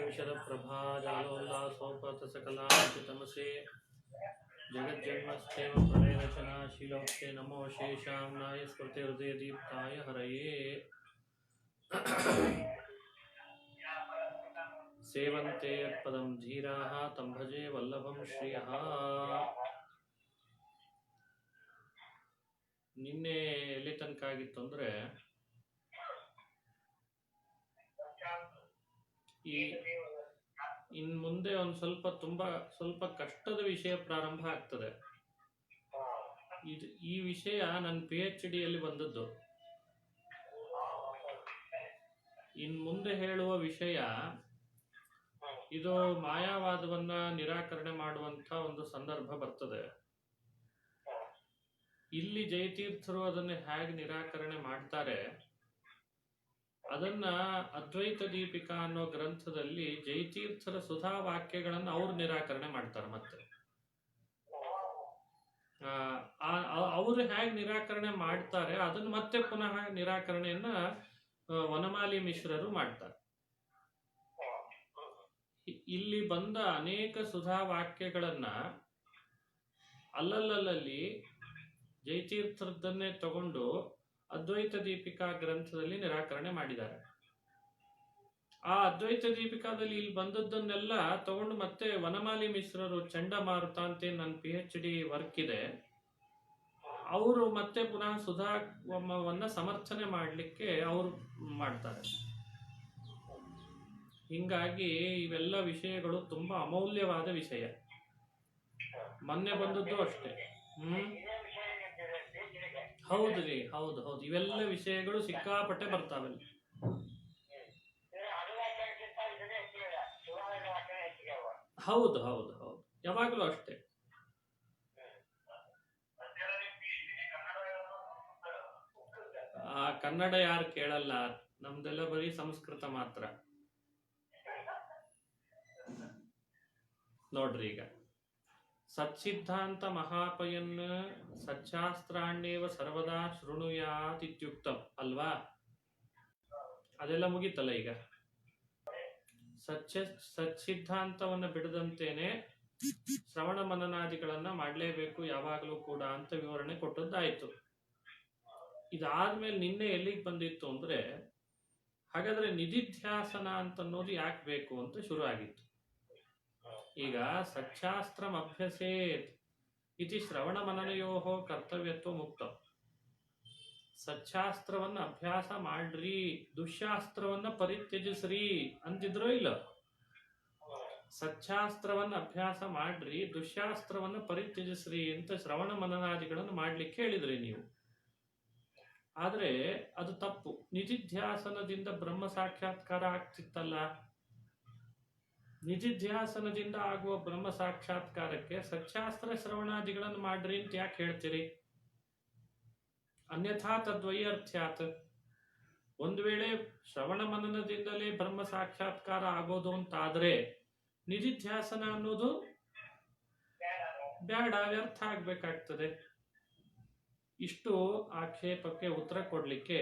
विशदप्रभाजालोल्लासोपतसकलाञ्चितमसे जगज्जन्मस्थेम प्रलयरचनाशीलोक्ते नमो शेषाम्नाय स्मृतिहृदयदीप्ताय हरये सेवन्ते यत्पदं धीराः तं भजे वल्लभं श्रियः। ನಿನ್ನೆ ಎಲ್ಲಿ ತನಕ ಆಗಿತ್ತು ಅಂದರೆ ಇನ್ನು ಮುಂದೆ ಒಂದು ಸ್ವಲ್ಪ ಕಷ್ಟದ ವಿಷಯ ಪ್ರಾರಂಭ ಆಗ್ತದೆ. ಈ ವಿಷಯ ನನ್ನ PhD ಯಲ್ಲಿ ಬಂದದ್ದು. ಇನ್ನು ಮುಂದೆ ಹೇಳುವ ವಿಷಯ ಇದು ಮಾಯಾವಾದವನ್ನ ನಿರಾಕರಣೆ ಮಾಡುವಂತ ಒಂದು ಸಂದರ್ಭ ಬರ್ತದೆ. ಇಲ್ಲಿ ಜಯತೀರ್ಥರು ಅದನ್ನು ಹೇಗೆ ನಿರಾಕರಣೆ ಮಾಡ್ತಾರೆ ಅದನ್ನ ಅದ್ವೈತ ದೀಪಿಕಾ ಅನ್ನೋ ಗ್ರಂಥದಲ್ಲಿ ಜಯತೀರ್ಥರ ಸುಧಾ ವಾಕ್ಯಗಳನ್ನು ಅವರು ನಿರಾಕರಣೆ ಮಾಡ್ತಾರೆ. ಮತ್ತೆ ಅವರು ಹೇಗೆ ನಿರಾಕರಣೆ ಮಾಡ್ತಾರೆ ಅದನ್ನು ಮತ್ತೆ ಪುನಃ ನಿರಾಕರಣೆಯನ್ನ ವನಮಾಲಿ ಮಿಶ್ರರು ಮಾಡ್ತಾರೆ. ಇಲ್ಲಿ ಬಂದ ಅನೇಕ ಸುಧಾ ವಾಕ್ಯಗಳನ್ನ ಅಲ್ಲಲ್ಲಿ ಜಯತೀರ್ಥರದ್ದನ್ನೇ ತಗೊಂಡು ಅದ್ವೈತ ದೀಪಿಕಾ ಗ್ರಂಥದಲ್ಲಿ ನಿರಾಕರಣೆ ಮಾಡಿದ್ದಾರೆ. ಆ ಅದ್ವೈತ ದೀಪಿಕಾದಲ್ಲಿ ಇಲ್ಲಿ ಬಂದದ್ದನ್ನೆಲ್ಲ ತಗೊಂಡು ಮತ್ತೆ ವನಮಾಲಿ ಮಿಶ್ರರು ಚಂಡಮಾರುತ ಅಂತ ನನ್ನ PhD ವರ್ಕ್ ಇದೆ, ಅವರು ಮತ್ತೆ ಪುನಃ ಸುಧಾವನ್ನ ಸಮರ್ಥನೆ ಮಾಡಲಿಕ್ಕೆ ಅವರು ಮಾಡ್ತಾರೆ. ಹಿಂಗಾಗಿ ಇವೆಲ್ಲ ವಿಷಯಗಳು ತುಂಬಾ ಅಮೂಲ್ಯವಾದ ವಿಷಯ. ಮೊನ್ನೆ ಬಂದದ್ದು ಅಷ್ಟೇ. ಹೌದ್ರಿ, ಹೌದು. ಇವೆಲ್ಲ ವಿಷಯಗಳು ಸಿಕ್ಕಾಪಟ್ಟೆ ಬರ್ತಾವಲ್ಲಿ. ಹೌದು, ಯಾವಾಗಲೂ ಅಷ್ಟೇ. ಕನ್ನಡ ಯಾರು ಕೇಳಲ್ಲ, ನಮ್ದೆಲ್ಲ ಬರೀ ಸಂಸ್ಕೃತ ಮಾತ್ರ. ನೋಡ್ರಿ, ಈಗ ಸತ್ಸಿದ್ಧಾಂತ ಮಹಾಪಯನ್ ಸಚ್ಚಾಸ್ತ್ರಾಣ್ಯೇವ ಸರ್ವದಾ ಶೃಣುಯಾತ್ ಇತ್ಯುಕ್ತಂ ಅಲ್ವಾ? ಅದೆಲ್ಲ ಮುಗೀತಲ್ಲ. ಈಗ ಸಚ್ಸಿದ್ಧಾಂತವನ್ನ ಬಿಡದಂತೇನೆ ಶ್ರವಣ ಮನನಾದಿಗಳನ್ನ ಮಾಡಲೇಬೇಕು ಯಾವಾಗಲೂ ಕೂಡ ಅಂತ ವಿವರಣೆ ಕೊಟ್ಟದ್ದಾಯ್ತು. ಇದಾದ್ಮೇಲೆ ನಿನ್ನೆ ಎಲ್ಲಿಗೆ ಬಂದಿತ್ತು ಅಂದ್ರೆ, ಹಾಗಾದ್ರೆ ನಿಧಿಧ್ಯಾಸನ ಅಂತ ಅನ್ನೋದು ಯಾಕೆ ಬೇಕು ಅಂತ ಶುರು ಆಗಿತ್ತು. ಈಗ ಸಚ್ಚಾಸ್ತ್ರಂ ಅಭ್ಯಸೇತ್ ಇತಿ ಶ್ರವಣ ಮನನಯೋಹೋ ಕರ್ತವ್ಯತ್ವ ಮುಕ್ತ. ಸಚ್ಚಾಸ್ತ್ರವನ್ನ ಅಭ್ಯಾಸ ಮಾಡ್ರಿ, ದುಶ್ಯಾಸ್ತ್ರವನ್ನ ಪರಿತ್ಯಜಿಸ್ರಿ ಅಂತಿದ್ರೋ ಇಲ್ಲ? ಸಚ್ಚಾಸ್ತ್ರವನ್ನ ಅಭ್ಯಾಸ ಮಾಡ್ರಿ, ದುಶ್ಯಾಸ್ತ್ರವನ್ನ ಪರಿತ್ಯಜಿಸ್ರಿ ಅಂತ ಶ್ರವಣ ಮನನಾದಿಗಳನ್ನು ಮಾಡ್ಲಿಕ್ಕೆ ಹೇಳಿದ್ರಿ ನೀವು. ಆದ್ರೆ ಅದು ತಪ್ಪು. ನಿಧಿಧ್ಯಾಸನದಿಂದ ಬ್ರಹ್ಮ ಸಾಕ್ಷಾತ್ಕಾರ ಆಗ್ತಿತ್ತಲ್ಲ. ನಿಧಿಧ್ಯಾಸನದಿಂದ ಆಗುವ ಬ್ರಹ್ಮ ಸಾಕ್ಷಾತ್ಕಾರಕ್ಕೆ ಸಚ್ಚಾಸ್ತ್ರ ಶ್ರವಣಾದಿಗಳನ್ನು ಮಾಡ್ರಿ ಅಂತ ಯಾಕೆ ಹೇಳ್ತೀರಿ? ಅನ್ಯಥಾ ತದ್ವೈಯರ್ಥ್ಯಾತ್. ಒಂದು ವೇಳೆ ಶ್ರವಣ ಮನನದಿಂದಲೇ ಬ್ರಹ್ಮ ಸಾಕ್ಷಾತ್ಕಾರ ಆಗೋದು ಅಂತಾದ್ರೆ ನಿಧಿಧ್ಯಾಸನ ಅನ್ನೋದು ಬೇಡ, ವ್ಯರ್ಥ ಆಗ್ಬೇಕಾಗ್ತದೆ. ಇಷ್ಟು ಆಕ್ಷೇಪಕ್ಕೆ ಉತ್ತರ ಕೊಡ್ಲಿಕ್ಕೆ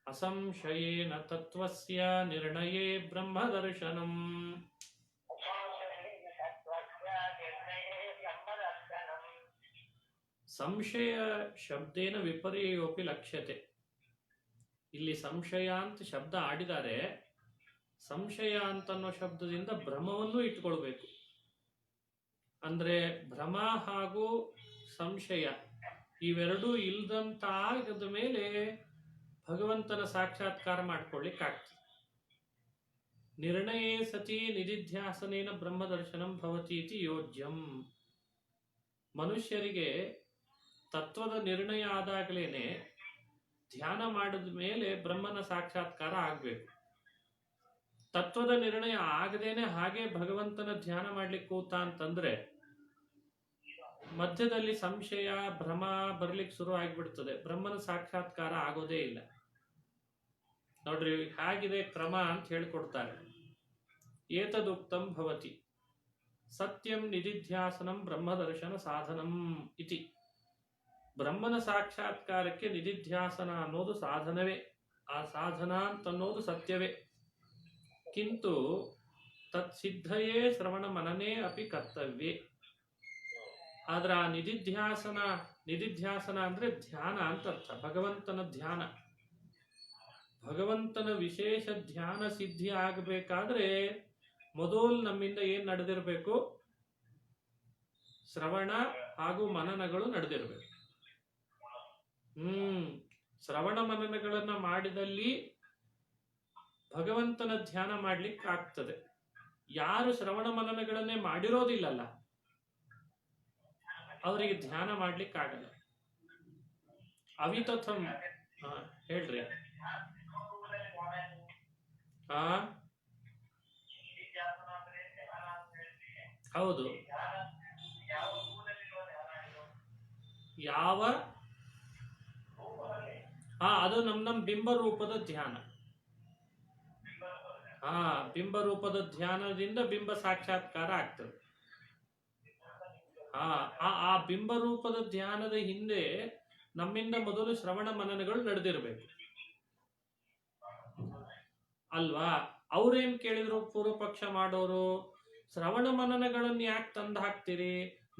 ಅಸಂಶಯೇನ ತತ್ವಸ್ಯ ನಿರ್ಣಯೇ ಬ್ರಹ್ಮದರ್ಶನಂ. ಸಂಶಯ ಶಬ್ದೇನ ವಿಪರ್ಯೋಪಿ ಲಕ್ಷ್ಯತೆ. ಇಲ್ಲಿ ಸಂಶಯ ಅಂತ ಶಬ್ದ ಆಡಿದ್ದಾರೆ. ಸಂಶಯ ಅಂತನ್ನೋ ಶಬ್ದದಿಂದ ಭ್ರಮವನ್ನು ಇಟ್ಕೊಳ್ಬೇಕು. ಅಂದ್ರೆ ಭ್ರಮ ಹಾಗೂ ಸಂಶಯ ಇವೆರಡೂ ಇಲ್ದಂತಾಗದ ಮೇಲೆ ಭಗವಂತನ ಸಾಕ್ಷಾತ್ಕಾರ ಮಾಡ್ಕೊಳ್ಳಿಕ್ಕಾಗ್ತದೆ. ನಿರ್ಣಯೇ ಸತಿ ನಿಧಿಧ್ಯಾಸನೇನ ಬ್ರಹ್ಮದರ್ಶನಂ ಭವತಿ ಇತಿ ಯೋಜ್ಯಂ. ಮನುಷ್ಯರಿಗೆ ತತ್ವದ ನಿರ್ಣಯ ಆದಾಗಲೇನೆ ಧ್ಯಾನ ಮಾಡಿದ ಮೇಲೆ ಬ್ರಹ್ಮನ ಸಾಕ್ಷಾತ್ಕಾರ ಆಗ್ಬೇಕು. ತತ್ವದ ನಿರ್ಣಯ ಆಗದೇನೆ ಹಾಗೆ ಭಗವಂತನ ಧ್ಯಾನ ಮಾಡ್ಲಿಕ್ಕೆ ಕೂತ ಅಂತಂದ್ರೆ ಮಧ್ಯದಲ್ಲಿ ಸಂಶಯ ಭ್ರಮ ಬರ್ಲಿಕ್ಕೆ ಶುರು ಆಗ್ಬಿಡ್ತದೆ. ಬ್ರಹ್ಮನ ಸಾಕ್ಷಾತ್ಕಾರ ಆಗೋದೇ ಇಲ್ಲ. ನೋಡ್ರಿ ಹೇಗಿದೆ ಕ್ರಮ ಅಂತ ಹೇಳ್ಕೊಡ್ತಾರೆ. ಏತದುಕ್ತಂ ಭವತಿ ಸತ್ಯಂ ನಿಧಿಧ್ಯಾಸನಂ ಬ್ರಹ್ಮದರ್ಶನ ಸಾಧನಂ ಇತಿ. ಬ್ರಹ್ಮನ ಸಾಕ್ಷಾತ್ಕಾರಕ್ಕೆ ನಿಧಿಧ್ಯಾಸನ ಅನ್ನೋದು ಸಾಧನವೇ. ಆ ಸಾಧನ ಅಂತನ್ನೋದು ಸತ್ಯವೇ. ಕಿಂತು ತತ್ಸಿದ್ಧಯೇ ಶ್ರವಣ ಮನನೇ ಅಪಿ ಕರ್ತವ್ಯೇ. ಆದ್ರೆ ಆ ನಿಧಿಧ್ಯಾಸನ ಅಂದ್ರೆ ಧ್ಯಾನ ಅಂತ ಅರ್ಥ. ಭಗವಂತನ ಧ್ಯಾನ, ಭಗವಂತನ ವಿಶೇಷ ಧ್ಯಾನ ಸಿದ್ಧಿ ಆಗಬೇಕಾದ್ರೆ ಮೊದಲು ನಮ್ಮಿಂದ ಏನ್ ನಡೆದಿರಬೇಕು? ಶ್ರವಣ ಹಾಗೂ ಮನನಗಳು ನಡೆದಿರಬೇಕು. ಶ್ರವಣ ಮನನಗಳನ್ನ ಮಾಡಿದಲ್ಲಿ ಭಗವಂತನ ಧ್ಯಾನ ಮಾಡ್ಲಿಕ್ಕೆ ಆಗ್ತದೆ. ಯಾರು ಶ್ರವಣ ಮನನಗಳನ್ನೇ ಮಾಡಿರೋದಿಲ್ಲಲ್ಲ, ಅವರಿಗೆ ಧ್ಯಾನ ಮಾಡ್ಲಿಕ್ಕೆ ಆಗಲ್ಲ. ಅವಿತಥಂ ಹೇಳ್ರಿ. ಹೌದು, ಯಾವ ಅದು ನಮ್ ಬಿಂಬ ರೂಪದ ಧ್ಯಾನ. ಬಿಂಬ ರೂಪದ ಧ್ಯಾನದಿಂದ ಬಿಂಬ ಸಾಕ್ಷಾತ್ಕಾರ ಆಗ್ತದೆ. ಆ ಬಿಂಬ ರೂಪದ ಧ್ಯಾನದ ಹಿಂದೆ ನಮ್ಮಿಂದ ಮೊದಲು ಶ್ರವಣ ಮನನಗಳು ನಡೆದಿರ್ಬೇಕು ಅಲ್ವಾ? ಅವ್ರೇನ್ ಕೇಳಿದ್ರು ಪೂರ್ವ ಪಕ್ಷ ಮಾಡೋರು, ಶ್ರವಣ ಮನನಗಳನ್ನು ಯಾಕೆ ತಂದು ಹಾಕ್ತೀರಿ,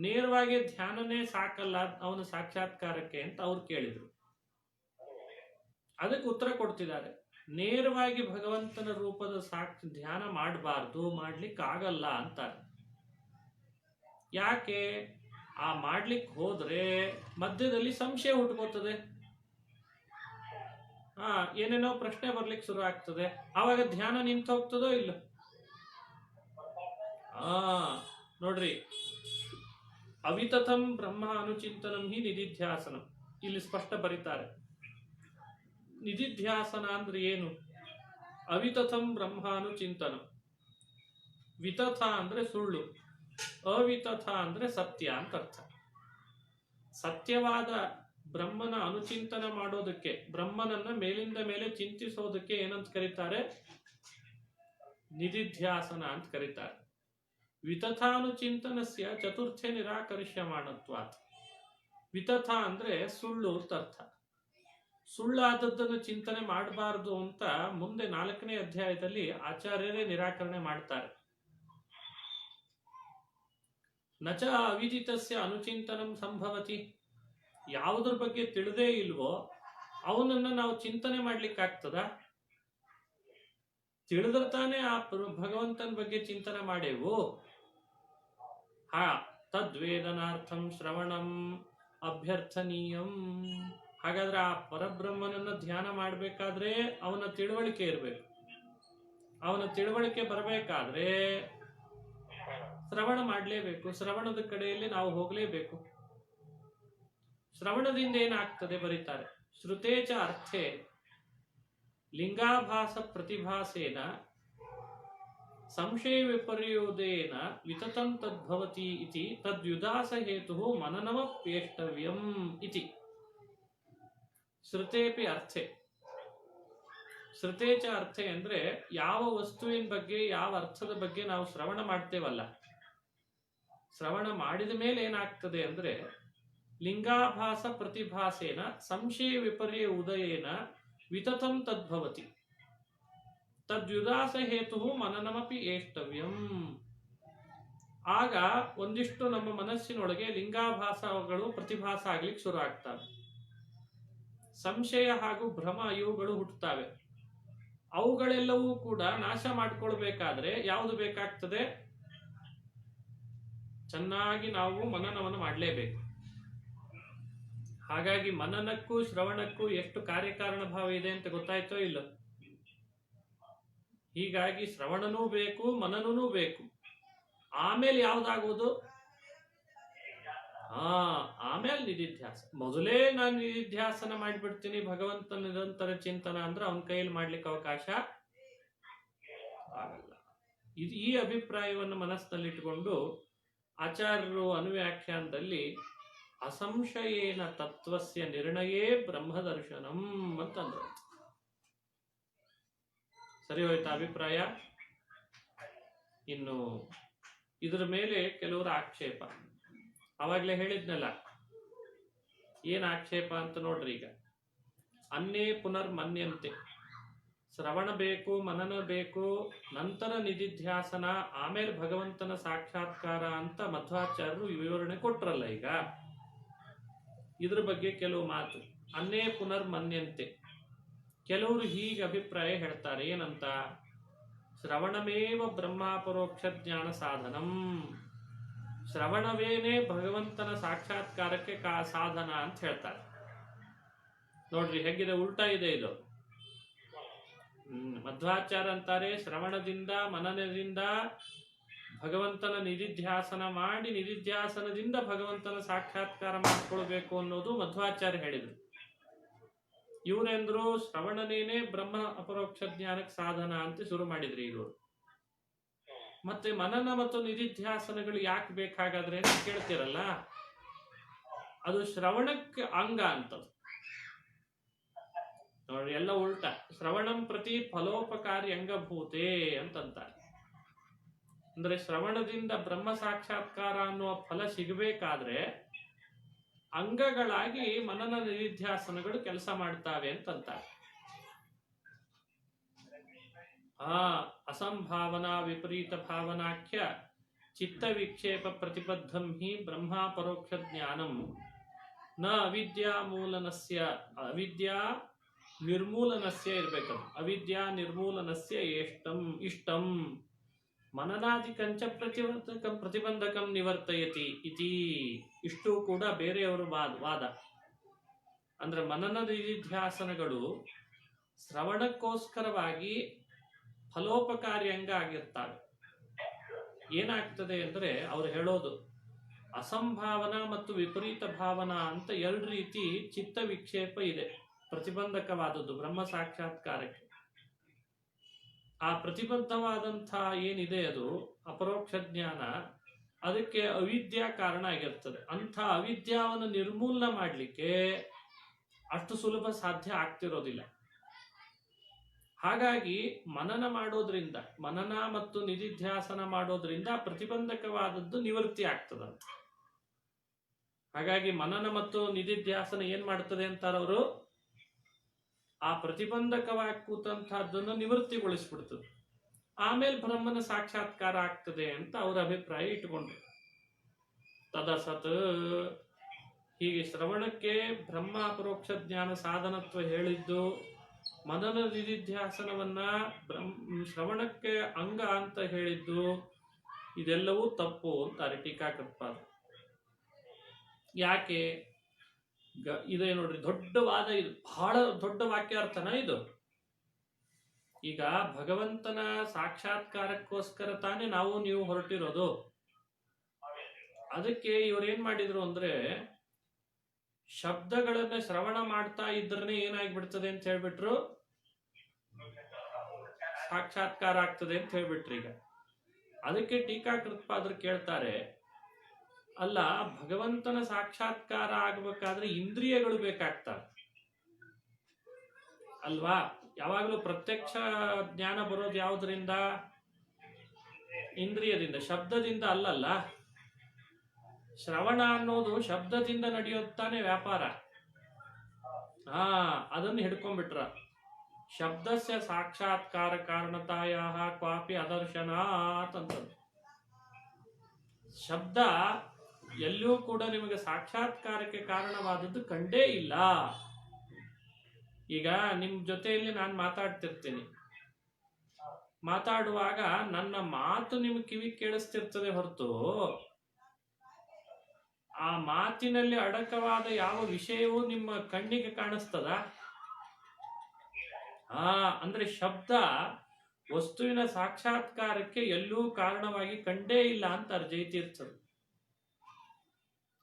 ನೇರವಾಗಿ ಧ್ಯಾನನೇ ಸಾಕಲ್ಲ ಅವನ ಸಾಕ್ಷಾತ್ಕಾರಕ್ಕೆ ಅಂತ ಅವ್ರು ಕೇಳಿದ್ರು. ಅದಕ್ಕೆ ಉತ್ತರ ಕೊಡ್ತಿದ್ದಾರೆ, ನೇರವಾಗಿ ಭಗವಂತನ ರೂಪದ ಧ್ಯಾನ ಮಾಡಬಾರ್ದು, ಮಾಡ್ಲಿಕ್ಕೆ ಆಗಲ್ಲ ಅಂತಾರೆ. ಯಾಕೆ? ಆ ಮಾಡ್ಲಿಕ್ಕೆ ಹೋದ್ರೆ ಮಧ್ಯದಲ್ಲಿ ಸಂಶಯ ಹುಟ್ಕೋತದೆ, ಏನೇನೋ ಪ್ರಶ್ನೆ ಬರ್ಲಿಕ್ಕೆ ಶುರು ಆಗ್ತದೆ. ಆವಾಗ ಧ್ಯಾನ ನಿಂತು ಹೋಗ್ತದೋ ಇಲ್ಲ? ನೋಡ್ರಿ, ಅವಿತಥಂ ಬ್ರಹ್ಮ ಅನುಚಿಂತನಂ ಹಿ ನಿಧಿಧ್ಯಾಸನಂ. ಇಲ್ಲಿ ಸ್ಪಷ್ಟ ಬರೀತಾರೆ. ನಿಧಿಧ್ಯಾಸನ ಅಂದ್ರೆ ಏನು? ಅವಿತಥಂ ಬ್ರಹ್ಮ ಅನುಚಿಂತನಂ. ವಿತಥ ಅಂದ್ರೆ ಸುಳ್ಳು, ಅವಿತಥ ಅಂದ್ರೆ ಸತ್ಯ ಅಂತ ಅರ್ಥ. ಸತ್ಯವಾದ ಬ್ರಹ್ಮನ ಅನುಚಿಂತನ ಮಾಡೋದಕ್ಕೆ, ಬ್ರಹ್ಮನನ್ನ ಮೇಲಿಂದ ಮೇಲೆ ಚಿಂತಿಸೋದಕ್ಕೆ ಏನಂತ ಕರೀತಾರೆ? ನಿಧಿಧ್ಯಾಸನ ಅಂತ ಕರೀತಾರೆ. ವಿತಥಾನುಚಿಂತನಸ್ಯ ಚತುರ್ಥೆ ನಿರಾಕರಿಷ್ಯಮಾಣತ್ವಾತ್. ವಿತಥ ಅಂದ್ರೆ ಸುಳ್ಳು ಅಂತ ಅರ್ಥ. ಸುಳ್ಳಾದದ್ದನ್ನು ಚಿಂತನೆ ಮಾಡಬಾರದು ಅಂತ ಮುಂದೆ 4ನೇ ಅಧ್ಯಾಯದಲ್ಲಿ ಆಚಾರ್ಯರೇ ನಿರಾಕರಣೆ ಮಾಡ್ತಾರೆ. ನಚ ಅವಿದಿತಸ್ಯ ಅನುಚಿಂತನಂ ಸಂಭವತಿ. ಯಾವುದ್ರ ಬಗ್ಗೆ ತಿಳಿದೇ ಇಲ್ವೋ ಅವನನ್ನ ನಾವು ಚಿಂತನೆ ಮಾಡ್ಲಿಕ್ಕಾಗ್ತದ? ತಿಳಿದ್ರೆ ತಾನೇ ಆ ಭಗವಂತನ ಬಗ್ಗೆ ಚಿಂತನೆ ಮಾಡೇವು. ತದ್ವೇದನಾರ್ಥಂ ಶ್ರವಣಂ ಅಭ್ಯರ್ಥನೀಯಂ. ಹಾಗಾದ್ರೆ ಆ ಪರಬ್ರಹ್ಮನನ್ನ ಧ್ಯಾನ ಮಾಡಬೇಕಾದ್ರೆ ಅವನ ತಿಳುವಳಿಕೆ ಇರಬೇಕು. ಅವನ ತಿಳುವಳಿಕೆ ಬರಬೇಕಾದ್ರೆ ಶ್ರವಣ ಮಾಡಲೇಬೇಕು. ಶ್ರವಣದ ಕಡೆಯಲ್ಲಿ ನಾವು ಹೋಗಲೇಬೇಕು. ಶ್ರವಣದಿಂದ ಏನಾಗ್ತದೆ ಬರೀತಾರೆ. ಶ್ರುತೇಚ ಅರ್ಥೆ ಲಿಂಗಾಭಾಸ ಪ್ರತಿಭಾಸೇನ ಸಂಶಯ ವಿಪರ್ಯೋದೇನ ವಿತತಂ ತದ್ಭವತಿ ಇತಿ ತದ್ಯುದಾಸ ಹೇತು ಮನನಮಪ್ಯೇಷ್ಟವ್ಯಂ ಇತಿ. ಶ್ರುತೇಪಿ ಅರ್ಥೆ. ಶ್ರುತೇಚ ಅರ್ಥೆ ಅಂದ್ರೆ ಯಾವ ವಸ್ತುವಿನ ಬಗ್ಗೆ, ಯಾವ ಅರ್ಥದ ಬಗ್ಗೆ ನಾವು ಶ್ರವಣ ಮಾಡ್ತೇವಲ್ಲ, ಶ್ರವಣ ಮಾಡಿದ ಮೇಲೆ ಏನಾಗ್ತದೆ ಅಂದ್ರೆ ಲಿಂಗಾಭಾಸ ಪ್ರತಿಭಾಸೇನ ಸಂಶಯ ವಿಪರ್ಯ ಉದಯೇನ ವಿತತಂ ತದ್ಭವತಿ ತದ್ಯುದಾಸ ಹೇತು ಮನನಮಪಿ ಏಷ್ಟವ್ಯಂ. ಆಗ ಒಂದಿಷ್ಟು ನಮ್ಮ ಮನಸ್ಸಿನೊಳಗೆ ಲಿಂಗಾಭಾಸಗಳು ಪ್ರತಿಭಾಸ ಆಗ್ಲಿಕ್ಕೆ ಶುರು ಆಗ್ತವೆ. ಸಂಶಯ ಹಾಗೂ ಭ್ರಮ ಇವುಗಳು ಹುಟ್ಟುತ್ತವೆ. ಅವುಗಳೆಲ್ಲವೂ ಕೂಡ ನಾಶ ಮಾಡ್ಕೊಳ್ಬೇಕಾದ್ರೆ ಯಾವುದು ಬೇಕಾಗ್ತದೆ? ಚೆನ್ನಾಗಿ ನಾವು ಮನನವನ್ನು ಮಾಡಲೇಬೇಕು. ಹಾಗಾಗಿ ಮನನಕ್ಕೂ ಶ್ರವಣಕ್ಕೂ ಎಷ್ಟು ಕಾರ್ಯಕಾರಣ ಭಾವ ಇದೆ ಅಂತ ಗೊತ್ತಾಯ್ತೋ ಇಲ್ಲ? ಹೀಗಾಗಿ ಶ್ರವಣನೂ ಬೇಕು, ಮನನೂ ಬೇಕು. ಆಮೇಲೆ ಯಾವ್ದಾಗುವುದು? ಆಮೇಲೆ ನಿಧಿಧ್ಯಾಸ. ಮೊದಲೇ ನಾನು ನಿಧಿಧ್ಯಾಸನ ಮಾಡಿಬಿಡ್ತೀನಿ, ಭಗವಂತನ ನಿರಂತರ ಚಿಂತನ ಅಂದ್ರೆ ಅವನ ಕೈಯಲ್ಲಿ ಮಾಡ್ಲಿಕ್ಕೆ ಅವಕಾಶ ಆಗಲ್ಲ. ಈ ಅಭಿಪ್ರಾಯವನ್ನು ಮನಸ್ಸಿನಲ್ಲಿಟ್ಟುಕೊಂಡು ಆಚಾರ್ಯರು ಅನುವ್ಯಾಖ್ಯಾನದಲ್ಲಿ ಅಸಂಶಯೇನ ತತ್ವಸ್ಯ ನಿರ್ಣಯೇ ಬ್ರಹ್ಮದರ್ಶನಂ ಅಂತಂದ್ರು. ಸರಿ ಹೋಯ್ತಾ ಅಭಿಪ್ರಾಯ? ಇನ್ನು ಇದರ ಮೇಲೆ ಕೆಲವರ ಆಕ್ಷೇಪ. ಅವಾಗ್ಲೇ ಹೇಳಿದ್ನಲ್ಲ, ಏನ್ ಆಕ್ಷೇಪ ಅಂತ ನೋಡ್ರಿ. ಈಗ ಅನ್ನೇ ಪುನರ್ಮನ್ಯಂತೆ ಶ್ರವಣ ಬೇಕು, ಮನನ ಬೇಕು, ನಂತರ ನಿಧಿಧ್ಯಾಸನ, ಆಮೇಲೆ ಭಗವಂತನ ಸಾಕ್ಷಾತ್ಕಾರ ಅಂತ ಮಧ್ವಾಚಾರ್ಯರು ವಿವರಣೆ ಕೊಟ್ರಲ್ಲ. ಈಗ ಇದ್ರ ಬಗ್ಗೆ ಕೆಲವು ಮಾತು. ಅನ್ನೇ ಪುನರ್ಮನ್ಯಂತೆ. ಕೆಲವರು ಹೀಗೆ ಅಭಿಪ್ರಾಯ ಹೇಳ್ತಾರೆ. ಏನಂತ? ಶ್ರವಣಮೇವ ಬ್ರಹ್ಮಾಪರೋಕ್ಷ ಜ್ಞಾನ ಸಾಧನಂ. ಶ್ರವಣವೇನೇ ಭಗವಂತನ ಸಾಕ್ಷಾತ್ಕಾರಕ್ಕೆ ಸಾಧನ ಅಂತ ಹೇಳ್ತಾರೆ. ನೋಡ್ರಿ ಹೇಗಿದೆ, ಉಲ್ಟಾ ಇದೆ ಇದು. ಮಧ್ವಾಚಾರ್ಯ ಅಂತಾರೆ ಶ್ರವಣದಿಂದ ಮನನದಿಂದ ಭಗವಂತನ ನಿಧಿಧ್ಯಾಸನ ಮಾಡಿ, ನಿಧಿಧ್ಯಾಸನದಿಂದ ಭಗವಂತನ ಸಾಕ್ಷಾತ್ಕಾರ ಮಾಡಿಕೊಳ್ಬೇಕು ಅನ್ನೋದು ಮಧ್ವಾಚಾರ್ಯ ಹೇಳಿದ್ರು. ಇವರೆಂದ್ರು ಶ್ರವಣನೇನೆ ಬ್ರಹ್ಮ ಅಪರೋಕ್ಷ ಜ್ಞಾನಕ್ಕೆ ಸಾಧನ ಅಂತ ಶುರು ಮಾಡಿದ್ರಿ ಇವರು. ಮತ್ತೆ ಮನನ ಮತ್ತು ನಿಧಿಧ್ಯಾಸನಗಳು ಯಾಕೆ ಬೇಕಾಗಾದ್ರೆ ಅಂತ ಕೇಳ್ತಿರಲ್ಲ, ಅದು ಶ್ರವಣಕ್ಕೆ ಅಂಗ ಅಂತದ್ದು. ನೋಡ್ರಿ, ಎಲ್ಲ ಉಲ್ಟಾ. ಶ್ರವಣಂ ಪ್ರತಿ ಫಲೋಪಕಾರಿ ಅಂಗಭೂತೆ ಅಂತಂತಾರೆ. ಅಂದ್ರೆ ಶ್ರವಣದಿಂದ ಬ್ರಹ್ಮ ಸಾಕ್ಷಾತ್ಕಾರ ಅನ್ನುವ ಫಲ ಸಿಗಬೇಕಾದ್ರೆ ಅಂಗಗಳಾಗಿ ಮನನ ನಿಧಿಧ್ಯಾಸನಗಳು ಕೆಲಸ ಮಾಡ್ತಾವೆ ಅಂತಂತಾರೆ. ಅಸಂಭಾವನಾ ವಿಪರೀತ ಭಾವನಾಖ್ಯ ಚಿತ್ತ ವಿಕ್ಷೇಪ ಪ್ರತಿಬದ್ಧಂ ಹಿ ಬ್ರಹ್ಮಾಪರೋಕ್ಷ ಜ್ಞಾನಂ ನ ಅವಿದ್ಯಾ ಅವಿದ್ಯಾ ನಿರ್ಮೂಲನಸ್ಯ ಇರ್ಬೇಕದು. ಅವಿದ್ಯಾ ನಿರ್ಮೂಲನಸ್ಯ ಇಷ್ಟಂ ಮನನಾದಿಕಂಚ ಪ್ರತಿಬಂಧಕಂ ನಿವರ್ತಯತಿ ಇತಿ. ಇಷ್ಟು ಕೂಡ ಬೇರೆಯವರು ವಾದ. ಅಂದ್ರೆ ಮನನ ನಿಧಿಧ್ಯಾಸನಗಳು ಶ್ರವಣಕ್ಕೋಸ್ಕರವಾಗಿ ಫಲೋಪಕಾರಿ ಅಂಗ ಆಗಿರ್ತಾವೆ. ಏನಾಗ್ತದೆ ಅಂದ್ರೆ ಅವ್ರು ಹೇಳೋದು ಅಸಂಭಾವನಾ ಮತ್ತು ವಿಪರೀತ ಭಾವನಾ ಅಂತ ಎರಡು ರೀತಿ ಚಿತ್ತ ವಿಕ್ಷೇಪ ಇದೆ, ಪ್ರತಿಬಂಧಕವಾದದ್ದು ಬ್ರಹ್ಮ ಸಾಕ್ಷಾತ್ಕಾರಕ್ಕೆ. ಆ ಪ್ರತಿಬದ್ಧವಾದಂಥ ಏನಿದೆ ಅದು ಅಪರೋಕ್ಷ ಜ್ಞಾನ, ಅದಕ್ಕೆ ಅವಿದ್ಯಾ ಕಾರಣ ಆಗಿರ್ತದೆ. ಅಂಥ ಅವಿದ್ಯಾವನ್ನು ನಿರ್ಮೂಲನ ಮಾಡಲಿಕ್ಕೆ ಅಷ್ಟು ಸುಲಭ ಸಾಧ್ಯ ಆಗ್ತಿರೋದಿಲ್ಲ. ಹಾಗಾಗಿ ಮನನ ಮಾಡೋದ್ರಿಂದ, ಮನನ ಮತ್ತು ನಿಧಿಧ್ಯಾಸನ ಮಾಡೋದ್ರಿಂದ ಪ್ರತಿಬಂಧಕವಾದದ್ದು ನಿವೃತ್ತಿ ಆಗ್ತದಂತ. ಹಾಗಾಗಿ ಮನನ ಮತ್ತು ನಿಧಿಧ್ಯಾಸನ ಏನ್ ಮಾಡ್ತದೆ ಅಂತಾರವರು, ಆ ಪ್ರತಿಬಂಧಕವಾಗಿ ಕೂತಂತಹದ್ದನ್ನು ನಿವೃತ್ತಿಗೊಳಿಸ್ಬಿಡ್ತದೆ. ಆಮೇಲೆ ಬ್ರಹ್ಮನ ಸಾಕ್ಷಾತ್ಕಾರ ಆಗ್ತದೆ ಅಂತ ಅವರ ಅಭಿಪ್ರಾಯ ಇಟ್ಕೊಂಡ್ರು. ತದಸತ್. ಹೀಗೆ ಶ್ರವಣಕ್ಕೆ ಬ್ರಹ್ಮ ಅಪರೋಕ್ಷ ಜ್ಞಾನ ಸಾಧನತ್ವ ಹೇಳಿದ್ದು, ಮನನ ನಿಧಿಧ್ಯಾಸನವನ್ನ ಶ್ರವಣಕ್ಕೆ ಅಂಗ ಅಂತ ಹೇಳಿದ್ದು, ಇದೆಲ್ಲವೂ ತಪ್ಪು ಅಂತಾರೆ ಟೀಕಾಕೃತ್ಪಾದರು. ಯಾಕೆ? ಇದೇ ನೋಡ್ರಿ, ದೊಡ್ಡ ವಾದ ಇದು, ಬಹಳ ದೊಡ್ಡ ವಾಕ್ಯಾರ್ಥನ ಇದು. ಈಗ ಭಗವಂತನ ಸಾಕ್ಷಾತ್ಕಾರಕ್ಕೋಸ್ಕರ ತಾನೇ ನಾವು ನೀವು ಹೊರಟಿರೋದು. ಅದಕ್ಕೆ ಇವ್ರೇನ್ ಮಾಡಿದ್ರು ಅಂದ್ರೆ, ಶಬ್ದಗಳನ್ನ ಶ್ರವಣ ಮಾಡ್ತಾ ಇದ್ರನೆ ಏನಾಗ್ಬಿಡ್ತದೆ ಅಂತ ಹೇಳ್ಬಿಟ್ರು, ಸಾಕ್ಷಾತ್ಕಾರ ಆಗ್ತದೆ ಅಂತ ಹೇಳ್ಬಿಟ್ರು. ಈಗ ಅದಕ್ಕೆ ಟೀಕಾಕೃತ್ಪಾದರು ಕೇಳ್ತಾರೆ, ಅಲ್ಲ, ಭಗವಂತನ ಸಾಕ್ಷಾತ್ಕಾರ ಆಗಬೇಕಾದ್ರೆ ಇಂದ್ರಿಯಗಳು ಬೇಕಾಗ್ತವೆ ಅಲ್ವಾ? ಯಾವಾಗಲೂ ಪ್ರತ್ಯಕ್ಷ ಜ್ಞಾನ ಬರೋದು ಯಾವುದರಿಂದ? ಇಂದ್ರಿಯದಿಂದ, ಶಬ್ದದಿಂದ ಅಲ್ಲಲ್ಲ. ಶ್ರವಣ ಅನ್ನೋದು ಶಬ್ದದಿಂದ ನಡೆಯುತ್ತಾನೆ ವ್ಯಾಪಾರ. ಅದನ್ನು ಹಿಡ್ಕೊಂಡ್ಬಿಟ್ರ. ಶಬ್ದಸ್ಯ ಸಾಕ್ಷಾತ್ಕಾರ ಕಾರಣತಾಯ ಕ್ವಾಪಿ ಅದರ್ಶನಾತ್ ಅಂತದ್ದು. ಶಬ್ದ ಎಲ್ಲೂ ಕೂಡ ನಿಮಗೆ ಸಾಕ್ಷಾತ್ಕಾರಕ್ಕೆ ಕಾರಣವಾದದ್ದು ಕಂಡೇ ಇಲ್ಲ. ಈಗ ನಿಮ್ ಜೊತೆಯಲ್ಲಿ ನಾನು ಮಾತಾಡ್ತಿರ್ತೀನಿ, ಮಾತಾಡುವಾಗ ನನ್ನ ಮಾತು ನಿಮ್ ಕಿವಿ ಕೇಳಿಸ್ತಿರ್ತದೆ ಹೊರತು ಆ ಮಾತಿನಲ್ಲಿ ಅಡಕವಾದ ಯಾವ ವಿಷಯವೂ ನಿಮ್ಮ ಕಣ್ಣಿಗೆ ಕಾಣಿಸ್ತದ? ಅಂದ್ರೆ ಶಬ್ದ ವಸ್ತುವಿನ ಸಾಕ್ಷಾತ್ಕಾರಕ್ಕೆ ಎಲ್ಲೂ ಕಾರಣವಾಗಿ ಕಂಡೇ ಇಲ್ಲ ಅಂತ ಅರ್ಜೈತೀರ್ಥರು.